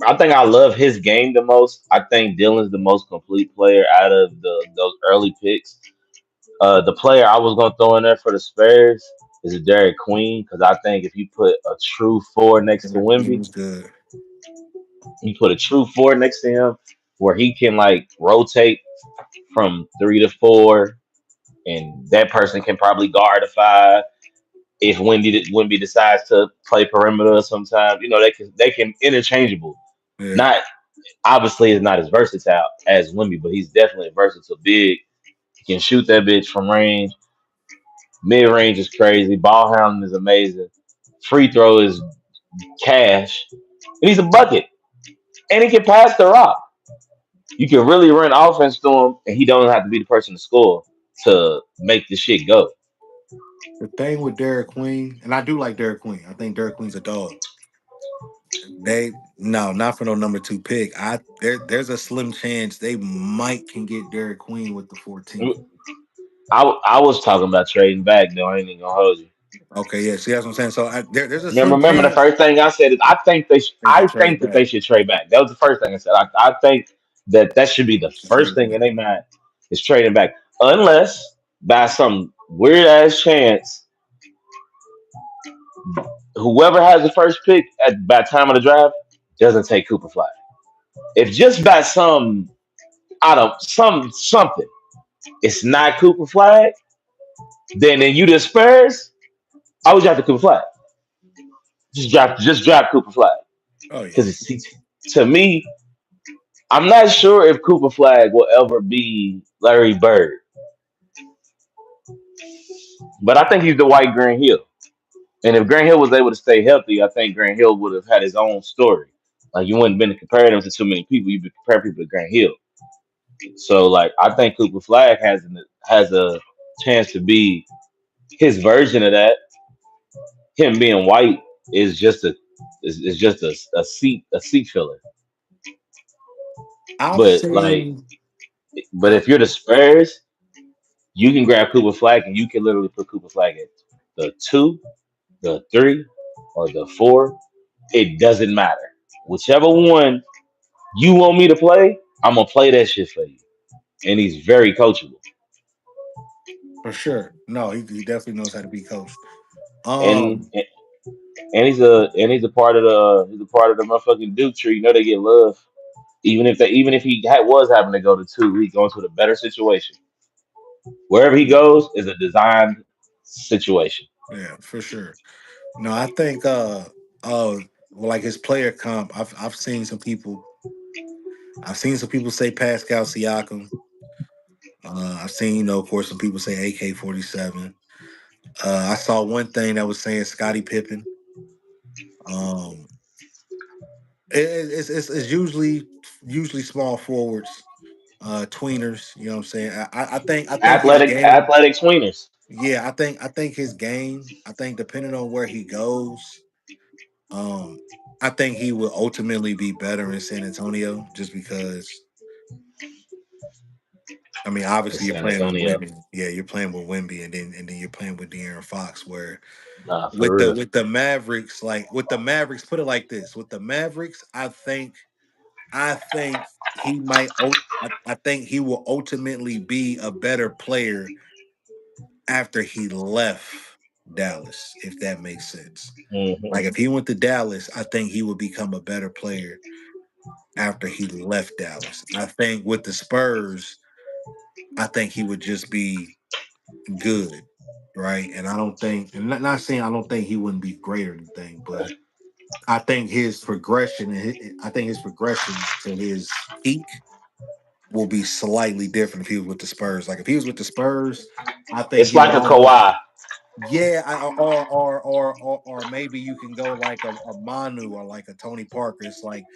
I think I love his game the most. I think Dylan's the most complete player out of those early picks. The player I was gonna throw in there for the Spurs is Derek Queen because I think if you put a true four next to he Wimby, was good. you put a true four next to him where he can like rotate from three to four, and that person can probably guard a five. If Wimby decides to play perimeter sometimes, they can interchangeable. Yeah, Not obviously is not as versatile as Wimby, but he's definitely a versatile big. He can shoot that bitch from range. Mid range is crazy. Ball handling is amazing. Free throw is cash. And he's a bucket. And he can pass the rock. You can really run offense to him, and he don't have to be the person to score to make the shit go. the thing with Derek Queen, and I do like Derek Queen. I think Derek Queen's a dog. They no, not for no number two pick. There's a slim chance they might can get Derek Queen with the 14th. I was talking about trading back though. I ain't even gonna hold you. Okay, yeah. See, that's what I'm saying. So there's a Remember, slim remember the chance first thing I said is they should I trade think that they back. should trade back. That was the first thing I said. I think that should be the Should first trade thing in back. their mind is trading back, unless by some weird ass chance, whoever has the first pick at by time of the draft doesn't take Cooper Flag. If just by some out of something, it's not Cooper Flag, then you the Spurs, I would draft the Cooper Flag. Just draft Cooper Flag Oh yeah, because to me, I'm not sure if Cooper Flag will ever be Larry Bird, but I think he's the white Grant Hill. And if Grant Hill was able to stay healthy, I think Grant Hill would have had his own story. Like you wouldn't been comparing him to too many people. You'd be comparing people to Grant Hill. So like I think Cooper Flag has a chance to be his version of that. Him being white is just is just a seat filler. I've But like, seen. but if you're the Spurs, you can grab Cooper Flag and you can literally put Cooper Flag at the two, the three, or the four. It doesn't matter. Whichever one you want me to play, I'm gonna play that shit for you. And he's very coachable. For sure. No, he definitely knows how to be coached. And Um, he's a part of the motherfucking Duke tree. You know they get love. Even if he was having to go to two, he going to a better situation. Wherever he yeah, goes is a designed situation. yeah, for sure. No, I think well, like his player comp, I've seen some people say Pascal Siakam. I've seen, of course, some people say AK-47. I saw one thing that was saying Scottie Pippen. Um, it's usually small forwards, tweeners. You know what I'm saying? I think his game. Athletic tweeners. Yeah, I think his game. I think depending on where he goes, um, I think he will ultimately be better in San Antonio, just because. I mean, In obviously you're San playing with Antonio. Wemby. Yeah, you're playing with Wemby, and then you're playing with De'Aaron Fox. Where Nah, with for the real. with the Mavericks, put it like this: with the Mavericks, I think he might. I think he will ultimately be a better player after he left Dallas, if that makes sense. Like Hmm. if he went to Dallas, I think he would become a better player after he left Dallas. I think with the Spurs, I think he would just be good, right? And I don't think, and not saying I don't think he wouldn't be great or anything, but I think his progression to his peak will be slightly different if he was with the Spurs. Like if he was with the Spurs, I think It's he would like a almost, Kawhi. Yeah, or maybe you can go like a Manu or like a Tony Parker. It's like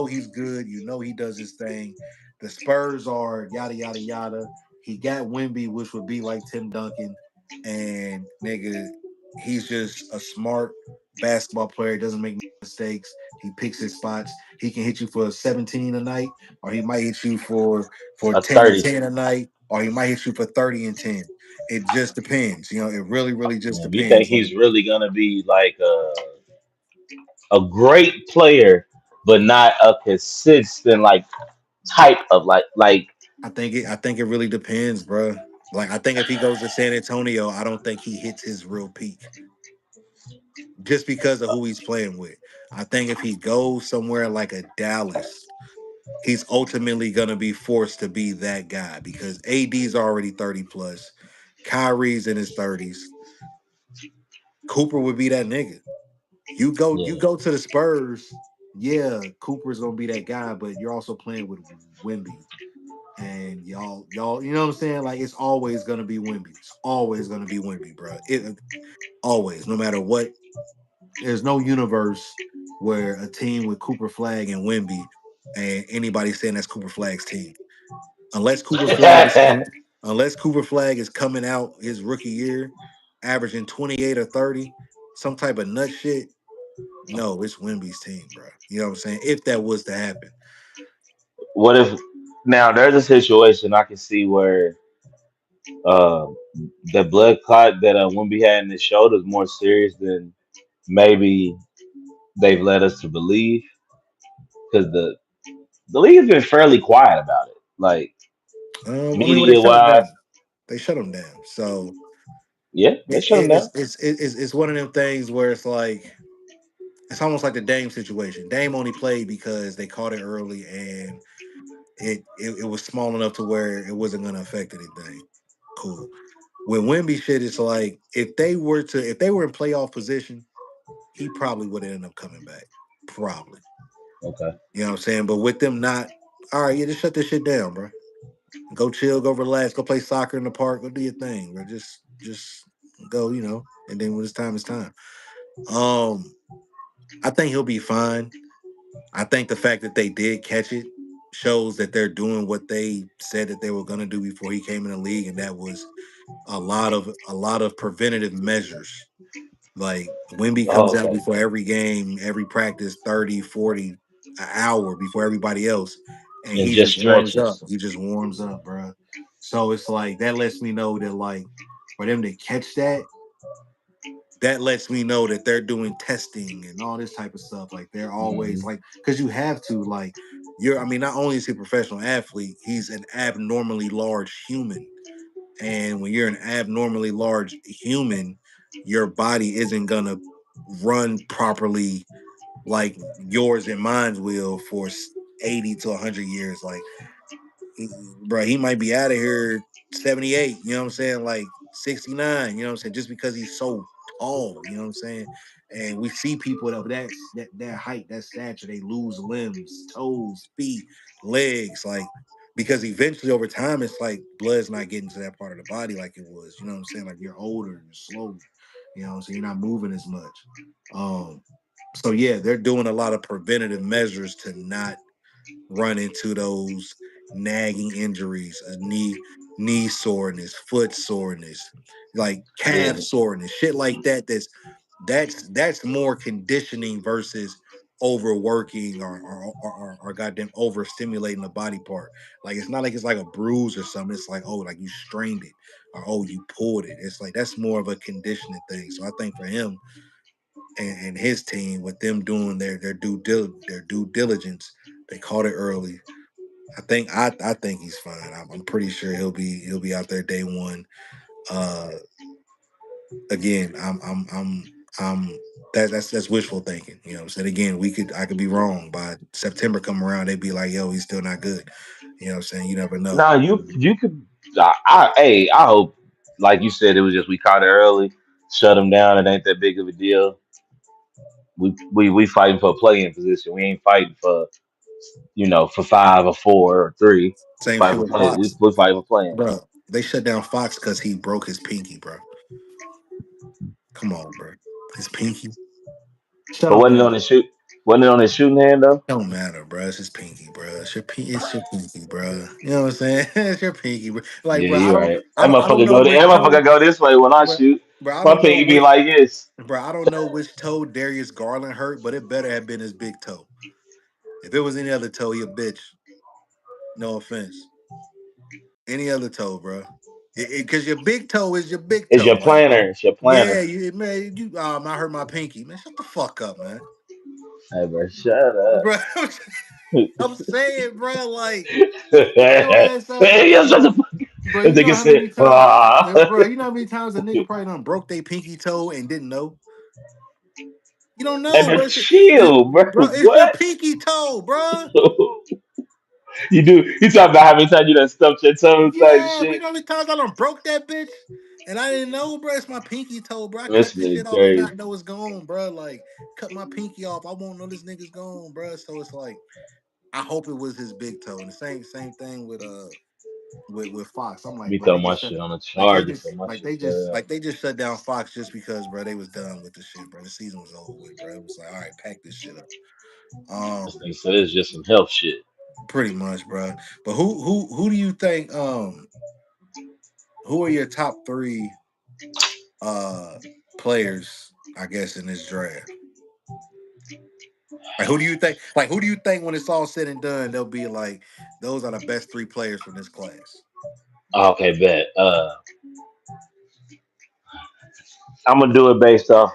he's good, he does his thing. The Spurs are yada yada yada. He got Wimby, which would be like Tim Duncan, and nigga, he's just a smart basketball player. Doesn't make mistakes. He picks his spots. He can hit you for 17 a night, or he might hit you for A 10 and 30. 10 a night, or he might hit you for 30 and 10. It just depends. It really, really just You think depends. he's really gonna be like a great player, but not a consistent like type of like I think it really depends, bro. Like I think if he goes to San Antonio, I don't think he hits his real peak just because of who he's playing with. I think if he goes somewhere like a Dallas, he's ultimately gonna be forced to be that guy because AD's already 30 plus. Kyrie's in his 30s. Cooper would be that nigga. You yeah. go to the Spurs, yeah, Cooper's gonna be that guy, but you're also playing with Wimby. And y'all, you know what I'm saying? Like it's always gonna be Wimby. It's always gonna be Wimby, bro. It always, no matter what. There's no universe where a team with Cooper Flag and Wimby and anybody saying that's Cooper Flag's team. Unless Cooper Flag is unless Cooper Flag is coming out his rookie year, averaging 28 or 30, some type of nut shit. No, it's Wimby's team, bro. You know what I'm saying? If that was to happen. What if now there's a situation I can see where uh, the blood clot that Wimby had in his shoulder is more serious than maybe they've led us to believe because the league has been fairly quiet about it, like I mean, when they media shut him wise. down, they shut him down. So Yeah, they it, shut him it- down. it's one of them things where it's like it's almost like the Dame situation. Dame only played because they caught it early and it was small enough to where it wasn't going to affect anything. Cool. With Wimby shit, it's like if they were in playoff position, he probably would have ended up coming back. Probably. Okay. You know what I'm saying? But with them not, all right, yeah, just shut this shit down, bro. Go chill, go relax, go play soccer in the park, go do your thing, bro. Just go, and then when it's time, it's time. Um, I think he'll be fine. I think the fact that they did catch it shows that they're doing what they said that they were going to do before he came in the league, and that was a lot of preventative measures. Like Wimby Oh, comes out okay. before every game, every practice, 30, 40 an hour before everybody else, and And he just just warms up. stretches. He just warms up, bro. So it's like that lets me know that like for them to catch that lets me know that they're doing testing and all this type of stuff. Like they're always Hmm. like, because you have to like, I mean, not only is he a professional athlete, he's an abnormally large human. And when you're an abnormally large human, your body isn't gonna run properly like yours and mine's will for 80 to 100 years. Like bro, he might be out of here 78, you know what I'm saying? Like 69, you know what I'm saying? Just because he's so tall, you know what I'm saying? And we see people of that height, that stature, they lose limbs, toes, feet, legs, like because eventually over time it's like blood's not getting to that part of the body like it was, you know what I'm saying? Like you're older, you're slow, you know what I'm saying? You're not moving as much. Um, so yeah, they're doing a lot of preventative measures to not run into those nagging injuries, knee soreness, foot soreness, like calf Yeah. soreness, shit like that. That's more conditioning versus overworking or goddamn overstimulating the body part. Like it's not like it's like a bruise or something. It's like, oh, like you strained it or oh you pulled it. It's like that's more of a conditioning thing. So I think for him and his team with them doing their due diligence, they caught it early. I think he's fine. I'm pretty sure he'll be out there day one. Uh, again, I'm that's wishful thinking. You know what I'm saying? Again, I could be wrong. By September come around, they'd be like, yo, he's still not good. You know what I'm saying? You never know. Now you could. Hey, I hope, like you said, it was just we caught it early, shut them down. It ain't that big of a deal. We fighting for a play-in position. We ain't fighting for for 5 or 4 or 3. We Same fight shit for with play. Fox, We fight for playing. bro. They shut down Fox because he broke his pinky, bro. Come on, bro. His pinky. Shut But up, wasn't it on man. his shoot? Wasn't it on his shooting hand though? Don't matter, bro. It's his pinky, bro. It's your pinky, bro. You know what I'm saying? It's your pinky, bro. Like, Yeah, bro, you're right. I don't know That which motherfucker toe, go this way when I bro. shoot. Bro, I My don't know pinky be which, like this. bro. I don't know which toe Darius Garland hurt, but it better have been his big toe. If it was any other toe, he a bitch. No offense. Any other toe, bro. Because your big toe is your big It's toe. your Like, planner. It's your yeah, planner. you man, I hurt my pinky, man. Shut the fuck up, man, Hey, bro, shut up. bro. I'm saying, bro, like your Hey, ass up, yo, shut the fuck up. bro. That You know nigga how said, many times, ah. bro? You know how many times a nigga probably done broke their pinky toe and didn't know. You don't Hey, know, bro, bro. chill, bro. Bro, it's your What? pinky toe, bro. You do? You talking about how many times you done stumped your toes type Yeah, but you shit? know how many times I done broke that bitch and I didn't know, bro. It's my pinky toe, bro. I cut This this shit nigga off and crazy. not know it's gone, bro. Like, cut my pinky off. I won't know this nigga's gone, bro. So it's like, I hope it was his big toe. And the same thing with Fox. I'm like, Me bro, throw they my just shut shit on the like they charger just so my like shit they stay just up. like they just shut down Fox just because, bro, they was done with the shit, bro. The season was over with, bro. It was like, all right, pack this shit up. This Um, nigga said it's just some health shit. Pretty much, bro. But who do you think who are your top three uh players, I guess, in this draft? Like who do you think when it's all said and done, they'll be like, those are the best three players from this class? Okay, bet. I'm gonna do it based off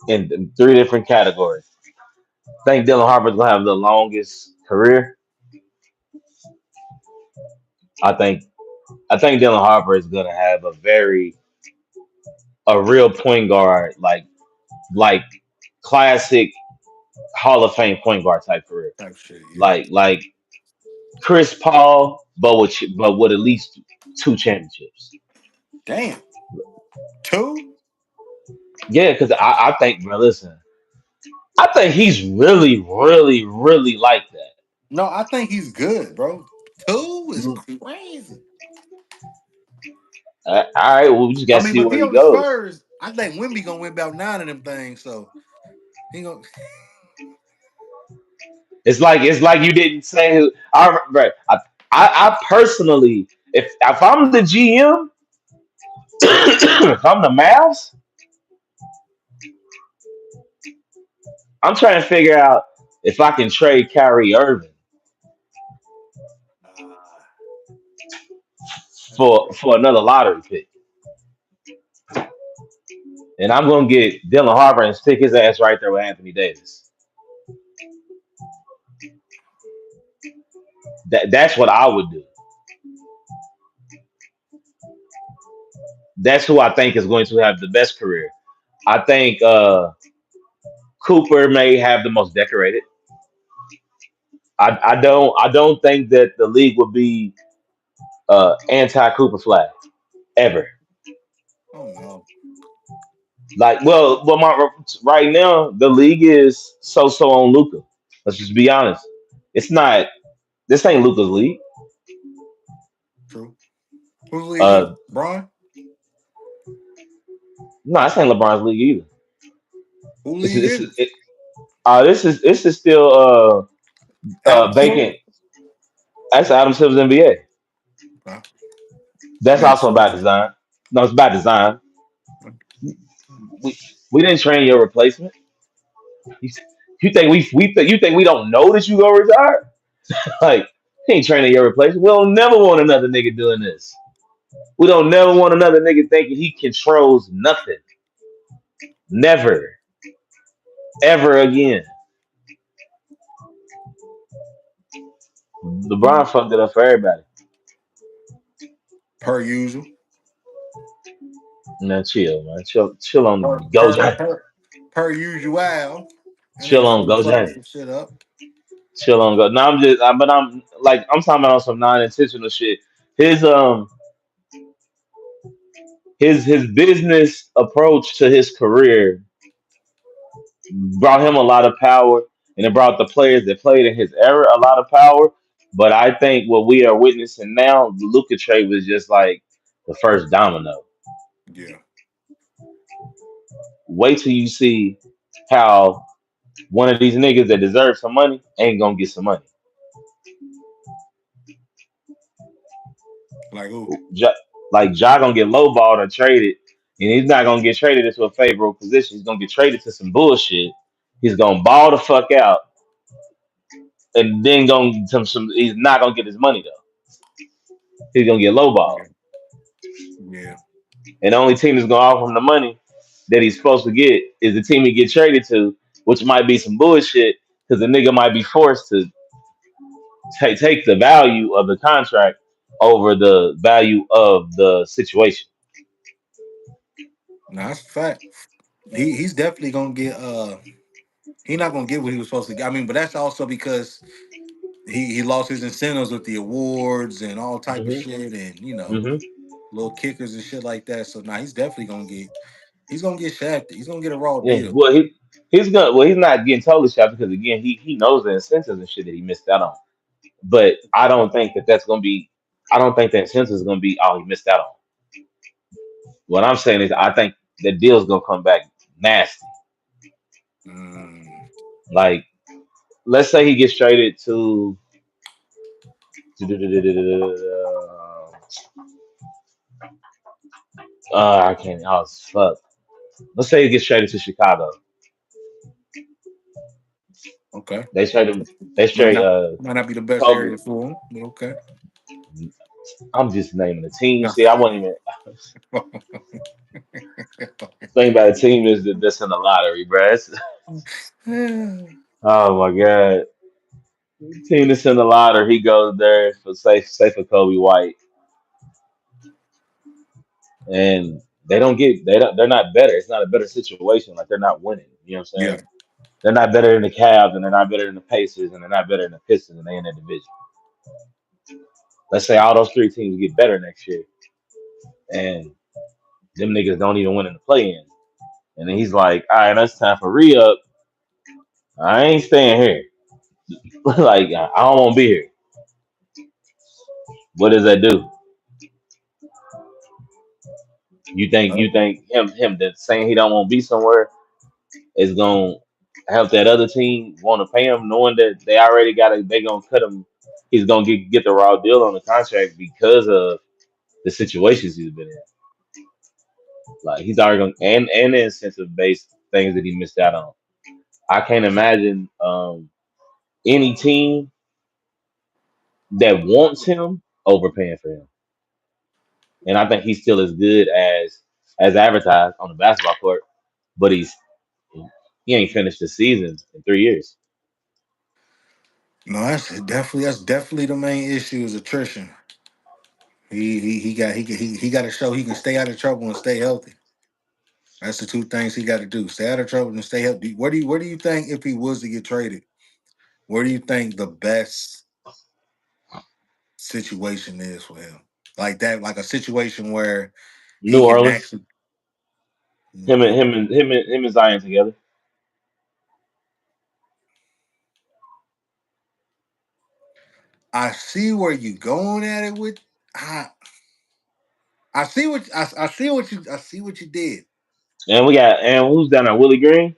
in three different categories. I think Dylan Harper's gonna have the longest career. I think I think Dylan Harper is gonna have a real point guard like classic Hall of Fame point guard type career. Type shit, yeah. Like Chris Paul, but with at least two championships. Damn. Two? Yeah, because I think, bro, listen, I think he's really like that. No, I think he's good, bro. Two is Mm, crazy. all right, well, we just I gotta mean, see but if where he he on the goes. Spurs, I think Wimby gonna win about 9 of them things. So he gonna It's like you didn't say who. Right, I personally, if I'm the GM, if I'm the Mavs, I'm trying to figure out if I can trade Kyrie Irving that's true. for another lottery pick, and I'm gonna get Dylan Harper and stick his ass right there with Anthony Davis. That's what I would do. That's who I think is going to have the best career. I think Cooper may have the most decorated. I don't think that the league would be anti Cooper flag ever. Oh no. Like, well, right now the league is so on Luca. Let's just be honest. It's not. This ain't Luca's league. True. Whose league is Uh, it? Brian? no, this ain't LeBron's league either. Who This league is this is is it? it, this is still Adam Silver? vacant. That's Adam Silver's NBA. Huh? That's Makes also about sense. design. No, it's about design. We we didn't train your replacement. You, you think we don't know that you gonna retire? Like, he ain't training your replacement. We don't never want another nigga doing this. We don't never want another nigga thinking he controls nothing. Never, ever again. LeBron fucked it up for everybody. Per usual. Now chill, man. Chill Per on Go per James. per, per usual. That Chill nigga on still Go fucking James. some shit up. Chill on Go. Now but I'm like I'm talking about some non-intentional shit. His his business approach to his career brought him a lot of power, and it brought the players that played in his era a lot of power. But I think what we are witnessing now, the Luka trade was just like the first domino. Yeah. Wait till you see how one of these niggas that deserve some money ain't gonna get some money. Like who? Ja, like Ja gonna get lowballed or traded, and he's not gonna get traded into a favorable position. He's gonna get traded to some bullshit. He's gonna ball the fuck out, and then going some. He's not gonna get his money though. He's gonna get lowballed, Yeah. Yeah. and the only team that's gonna offer him the money that he's supposed to get is the team he get traded to, which might be some bullshit because the nigga might be forced to take the value of the contract over the value of the situation. No, that's a fact. He's definitely gonna get he not gonna get what he was supposed to get. I mean, but that's also because he lost his incentives with the awards and all type of Hmm. shit and Hmm. little kickers and shit like that. So now he's definitely gonna get shafted. He's gonna get a raw Yeah, deal. well, he's not getting totally shot because again, he knows the incentives and shit that he missed out on. But I don't think that that's gonna be. I don't think the incentives is gonna be all he missed out on. What I'm saying is, I think the deal's gonna come back nasty. Mm, Like, let's say he gets traded to. I can't. Oh fuck. Let's say he gets traded to Chicago. okay. They trade him. They Might trade not might not be the best Kobe. area for him, but okay. I'm just naming the team. No. See, I wasn't even think about a team that's in the lottery, bruh. Oh my god, team that's in the lottery. He goes there for say for Kobe White, and they're not better. It's not a better situation. Like they're not winning. You know what I'm saying? Yeah. They're not better than the Cavs, and they're not better than the Pacers, and they're not better than the Pistons, and they in that division. Let's say all those three teams get better next year, and them niggas don't even win in the play-in. And then he's like, "All right, that's time for re-up. I ain't staying here. Like I don't want to be here." What does that do? Uh, You think him that saying he don't want to be somewhere is gonna help that other team want to pay him, knowing that they already they gonna cut him. He's gonna get the raw deal on the contract because of the situations he's been in. Like he's already going and the incentive based things that he missed out on. I can't imagine any team that wants him overpaying for him. And I think he's still as good as advertised on the basketball court, but he ain't finished the season in 3 years. no, that's definitely the main issue is attrition. He got to show he can stay out of trouble and stay healthy. That's the two things he got to do: stay out of trouble and stay healthy. Where do you think if he was to get traded? Where do you think the best situation is for him? Like that, like a situation where he New can Orleans, actually. Okay. him and Zion together. I see where you going at it with. I I see what I see what you did. And who's down there? Willie Green?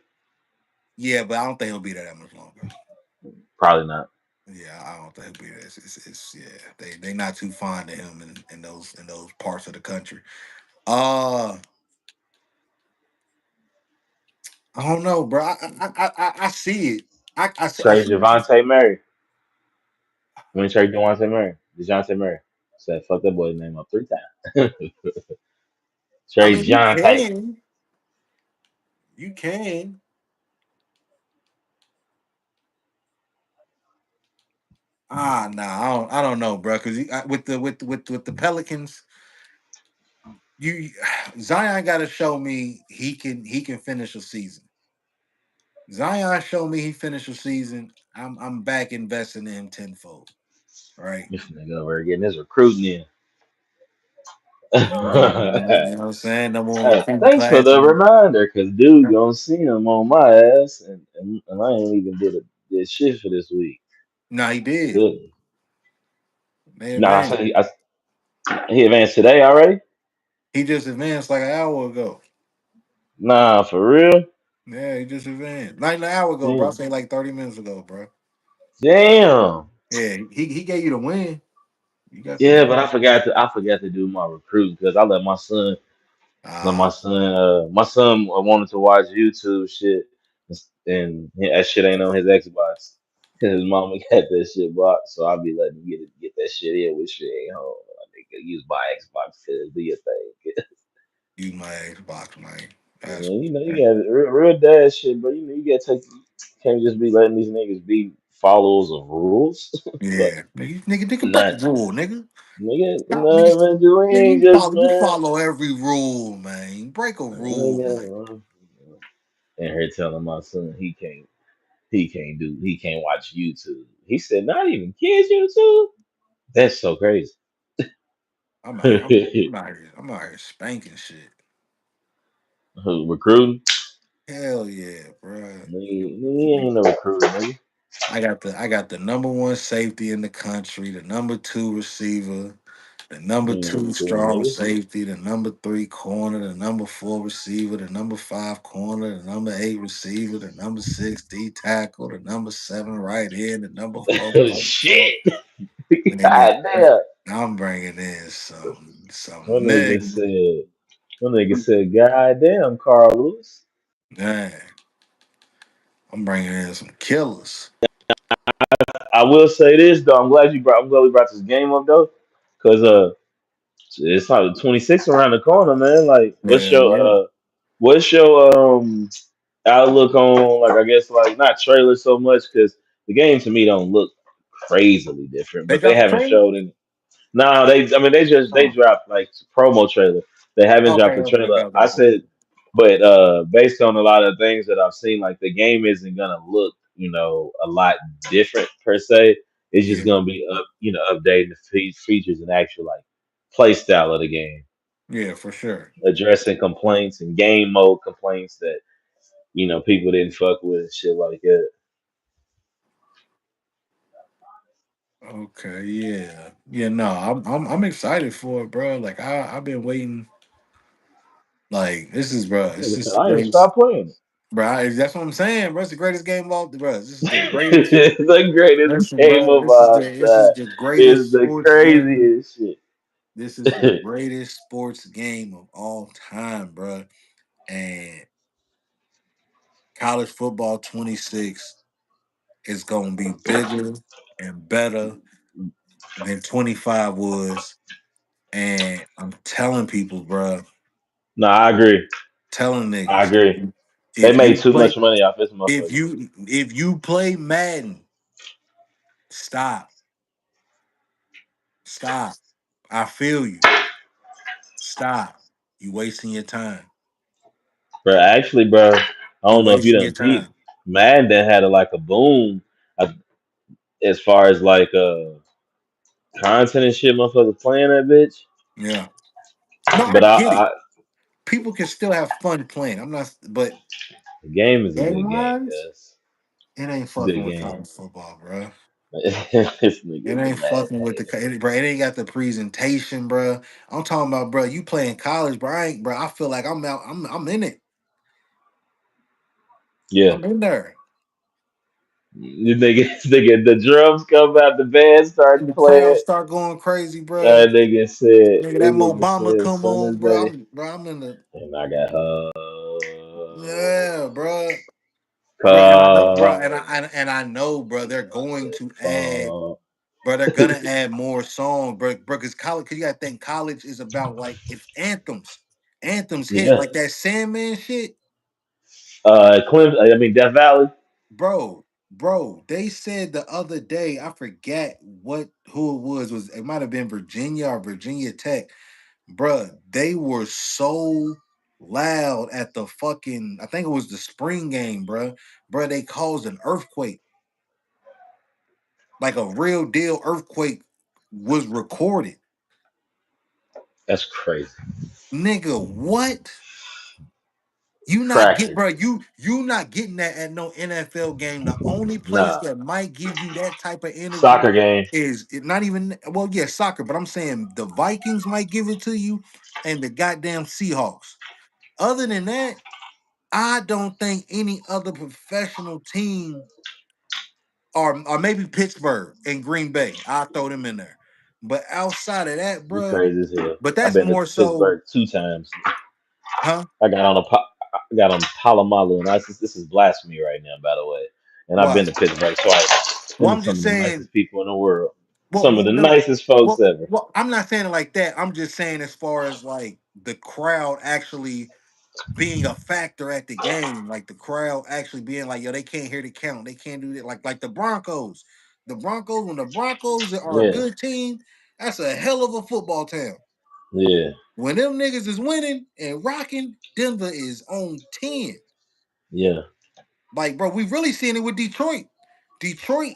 Yeah, but I don't think he'll be there that much longer. Probably not. Yeah, I don't think he'll be there. Yeah, they not too fond of him in those parts of the country. Uh, I don't know, bro. I see it. I Trade see what you. Javante Murray. When trade Devontae Murray, DeJounte Murray. Said fuck that boy's name up 3 times. I Trade mean, you Dejounte. can, you can. Nah, I don't know, bro. Because with the Pelicans, you Zion got to show me he can finish a season. Zion show me he finished a season. I'm back investing in him tenfold. Right. This nigga over here getting his recruiting in. You know what I'm saying? Number one Hey, recruiting thanks for class. the reminder, cause dude gonna see him on my ass, and I ain't even did shit for this week. No, he did. Good. They Nah, advanced. he advanced today already. He just advanced like an hour ago. Nah, for real. Yeah, he just advanced. Not an hour ago, bro. I Damn. say like 30 minutes ago, bro. Damn. Yeah, he gave you the win. You got the Yeah, but win. I forgot to do my recruiting because I let Ah, my son wanted to watch YouTube shit and that shit ain't on his Xbox. His mama got that shit blocked, so I'll be letting him get that shit in with shit ain't home. I think use my Xbox to do your thing. use my Xbox, man. That's Man, you got real dad shit, but you gotta take. Can't just be letting these niggas be followers of rules. Like, yeah. Nigga, break a not rule, nigga. nigga, Stop, nigga. nah, man, you Nigga, ain't just you man. follow every rule, man. Break a rule, man. Nigga, and her telling my son he can't watch YouTube. He said, not even kids YouTube. That's so crazy. I'm out here spanking shit. Who recruiting? Hell yeah, bro. He ain't no recruiter, nigga. I got the number one safety in the country, the number two receiver, the number He ain't no two recruiter, strong nigga. safety, the number three corner, the number four receiver, the number five corner, the number eight receiver, the number six D tackle, the number seven right end, the number four point guard. Shit. Nigga, God damn. I'm bringing in some One nigga nigga. said, God damn, Carlos. Man, I'm bringing in some killers. I will say this though. I'm glad we brought this game up though, because it's like 26 around the corner, man. Like, Yeah, yeah. what's your outlook on like I guess like not trailers so much because the game to me don't look crazily different, They but they dropped the haven't trailer? showed any. No, I mean they Oh, dropped like promo trailer. They haven't okay, dropped the okay, okay, trailer. okay, I okay. said, but based on a lot of things that I've seen, like the game isn't gonna look, a lot different per se. It's just Yeah, gonna be updating the features and actual like play style of the game, yeah, for sure. addressing complaints and game mode complaints that people didn't fuck with and shit like that. Okay, yeah, yeah. No, I'm excited for it, bro. Like I've been waiting. Like this is, bro. It's Nigga said just the I ain't greatest, stop playing. bro. That's what I'm saying, bro. It's the greatest game of all, bro. This is the greatest. The greatest Listen, game bro. of all This is time the is greatest the sports game. craziest shit. This is the greatest sports game of all time, bro. And college football 26 is gonna be bigger and better than 25 was. And I'm telling people, bro, No, I agree. telling I niggas, agree. They if made you too play, much money off this motherfucker. if you play Madden, stop, stop. I feel you. Stop. You wasting your time. Bro, actually, bro, I You don't know if you wasting your done peep. time. Madden done had like a boom uh, as far as like content and shit, motherfuckers playing that bitch. Yeah. No, I But get it. I People can still have fun playing. I'm not, but the game is a game good game, wise, cuz. it ain't It's a fucking good with game. college football, bro. This It nigga the ain't Madden fucking with hater. bro. It ain't got the presentation, bro. I'm talking about, bro. You playing college, bro? I ain't, bro. I feel like I'm out. I'm in it. Yeah. I'm in there. You nigga, the drums come out, the band start And the crowd playing. start going crazy, bro. That Nigga, that nigga Obama said, as come soon on, as bro. they, I'm in the and I got her yeah, bro. Bro, and I know, bro, car, and I know, bro. They're going said, to add, fuck. bro. They're gonna add more songs, bro. Because college, cause you gotta think college is about like it's anthems. Anthems hit Yeah. like that Sandman shit. I mean, Death Valley. Bro, they said the other day, I forget who it was it might have been Virginia or Virginia Tech. Bruh, they were so loud at the fucking, I think it was the spring game, bruh. Bruh, they caused an earthquake. Like a real deal earthquake was recorded. That's crazy. Nigga, what? You not get, Cracking. bro. You not getting that at no NFL game. The only place Nah. that might give you that type of energy Soccer game. is it not even well, yeah, soccer. But I'm saying the Vikings might give it to you, and the goddamn Seahawks. Other than that. I don't think any other professional team, or maybe Pittsburgh and Green Bay, I'll throw them in there. But outside of that, You bruh, crazy as hell. but I've that's been to more so, Pittsburgh 2 times. huh? I got on Palomalu, and this is blasphemy right now, by the way. And I've been Why? to Pittsburgh twice. Well, Them are I'm some just of the saying. nicest people in the world. Well, Some of well, the no, nicest folks ever. I'm not saying it like that. I'm just saying as far as like the crowd actually being a factor at the game, like the crowd actually being like, yo, they can't hear the count, they can't do that. Like the Broncos, when the Broncos are a Yeah, good team, that's a hell of a football town. yeah, When them niggas is winning and rocking, Denver is on 10. yeah. Like, bro, we really seeing it with Detroit. Detroit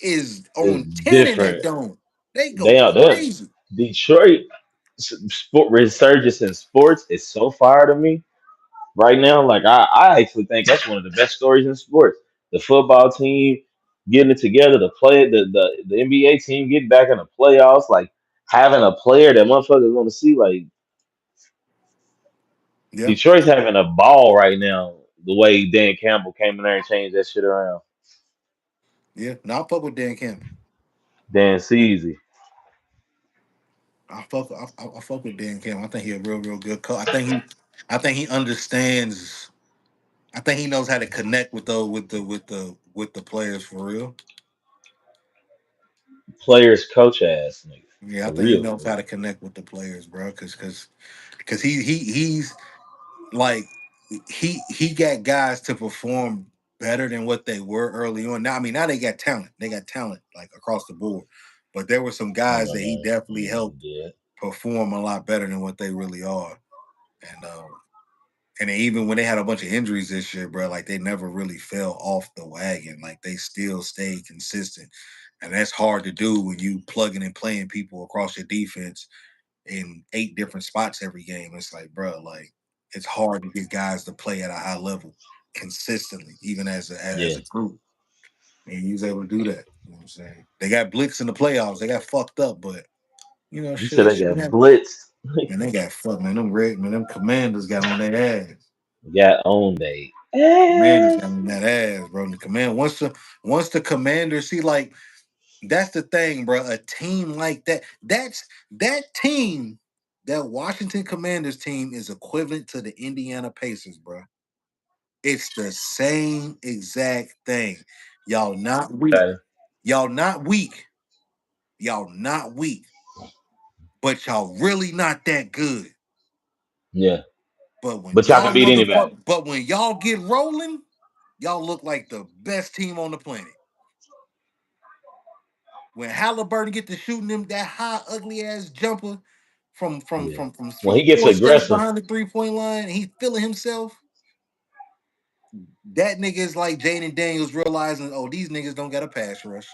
is It's on 10 in that different. dome. They go They are there. crazy. Detroit sport resurgence in sports is so fire to me right now. Like I actually think that's one of the best stories in sports. The football team getting it together, the NBA team getting back in the playoffs, like having a player that motherfuckers want to see. Like Yeah, Detroit's having a ball right now. The way Dan Campbell came in there and changed that shit around. yeah. Now I fuck with Dan Campbell. Dan Seasy. I fuck with Dan Campbell. I think he a real good coach. I think he understands. I think he knows how to connect with the players for real. Players coach ass nigga. Yeah, I For think he real, knows for how real. to connect with the players, bro. Cause he's like he got guys to perform better than what they were early on. Now I mean now they got talent. They got talent like across the board. But there were some I guys know that he that. definitely Yeah, helped yeah. perform a lot better than what they really are. And and then even when they had a bunch of injuries this year, bro, like they never really fell off the wagon. Like they still stayed consistent. And that's hard to do when you plugging and playing people across your defense in 8 different spots every game. It's like, bro, like it's hard to get guys to play at a high level consistently, even as Yeah. a group. And he was able to do that. You know what I'm saying? They got blitz in the playoffs. They got fucked up, but You shit, said that they shit got happened. blitzed. Man, they got fucked, man. Them commanders got on their ass. Got on they Commanders got on ass. that ass, bro. And the once the commander see like that's the thing, bro. A team like that team, that Washington Commanders team is equivalent to the Indiana Pacers, bro. It's the same exact thing. Y'all not weak. Okay. Y'all not weak. Y'all not weak. But y'all really not that good. Yeah. But when But y'all can y'all beat anybody. but when y'all get rolling, y'all look like the best team on the planet. When Halliburton get to shooting them that high, ugly ass jumper from from Yeah. from from When he from gets 4 steps aggressive, behind the 3 point line, and he's feeling himself. That nigga is like Jaden Daniels realizing, oh, these niggas don't got a pass rush.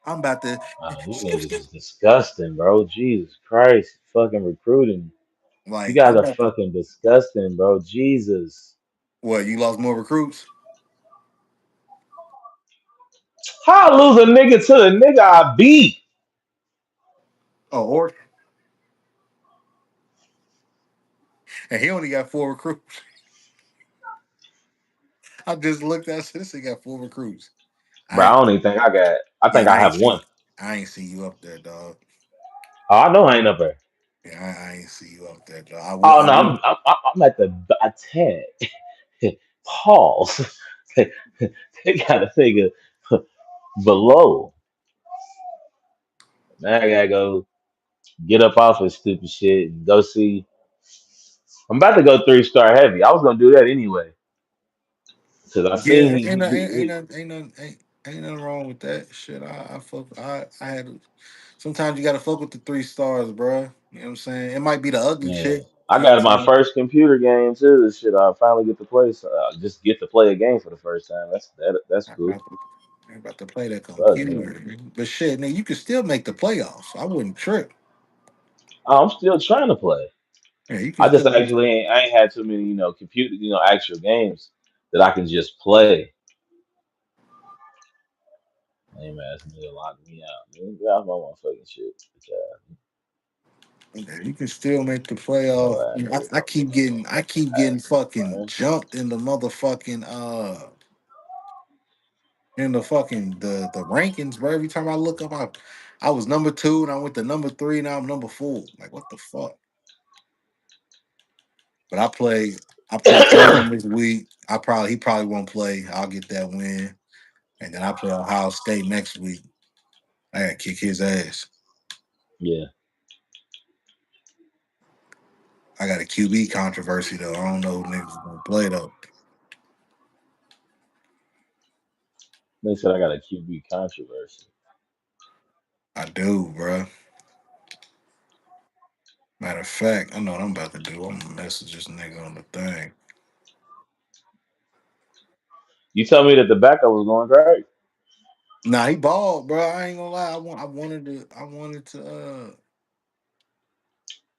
I'm about to these skip niggas skip. is disgusting, bro. Jesus Christ. Fucking recruiting. You Like guys I'm are about to. fucking disgusting, bro. Jesus. What, you lost more recruits? How I lose a nigga to the nigga I beat? Oh, or and he only got 4 recruits. I just looked at this. He got 4 recruits. Bro, I I ain't, don't even think I got. I think yeah, I have one. I ain't see you up there, dog. Oh, I know I ain't up there. Yeah, I ain't see you up there, dog. Oh I no, would. I'm at the a tad. Pause. They got a nigga below. Now I gotta go get up off this stupid shit and go see. I'm about to go 3-star heavy. I was gonna do that anyway because I seen Yeah, he ain't nothing wrong with that shit. I fuck. I had. Sometimes you gotta fuck with the 3 stars, bro. You know what I'm saying? It might be the ugly yeah. chick. I You know what I'm got my saying? first computer game too. This shit I finally get to play. So I just get to play a game for the first time. That's cool. I'm about to play that Fuck no. computer, but shit, nigga, you can still make the playoffs. I wouldn't trip. I'm still trying to play. Yeah, you can I just still. actually I ain't had too many computer actual games that I can just play. Lame ass nigga locked me out. Man, get off my motherfucking shit. Yeah, you can still make the Oh, playoff. I keep getting fucking man. jumped in the motherfucking in the fucking the rankings, bro. Every time I look up, I was number two and I went to number three. Now I'm number four. Like what the fuck? But I play Clemson this week. He probably won't play. I'll get that win, and then I play Ohio State next week. I gotta kick his ass. Yeah. I got a QB controversy though. I don't know who niggas gonna play though. They said I got a QB controversy. I do, bro. Matter of fact, I know what I'm about to do. I'm gonna message this nigga on the thing. You told me that the backup was going great. Nah, he balled, bro. I ain't gonna lie. I wanted to.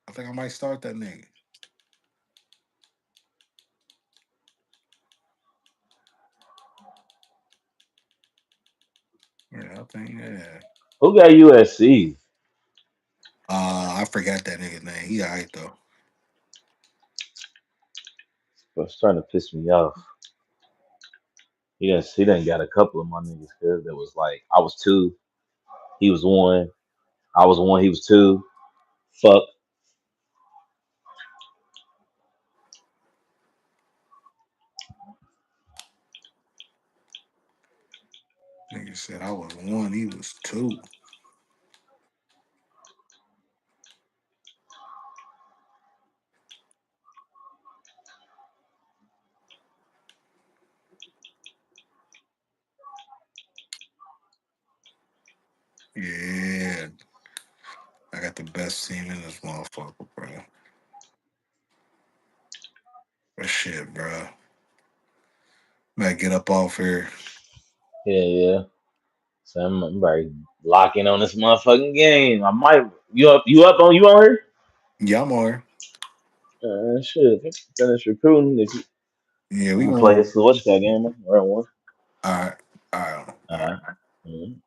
I think I might start that nigga. Yeah, I think yeah. Who got USC? I forgot that nigga's name. He alright though. It's starting to piss me off. He done got a couple of my niggas because that was like I was two, he was one, I was one, he was two. Fuck. Nigga said I was one. He was two. Yeah, I got the best team in this motherfucker, bro. But shit, bro. Better get up off here. Yeah, yeah. So I'm ready lock in on this motherfucking game. I might you on here? Yeah, I'm on here. Shit. Finish recruiting. If you, Yeah, I'm we gonna play gonna. this what you got game. Round one. All right, all right. All right. Mhm.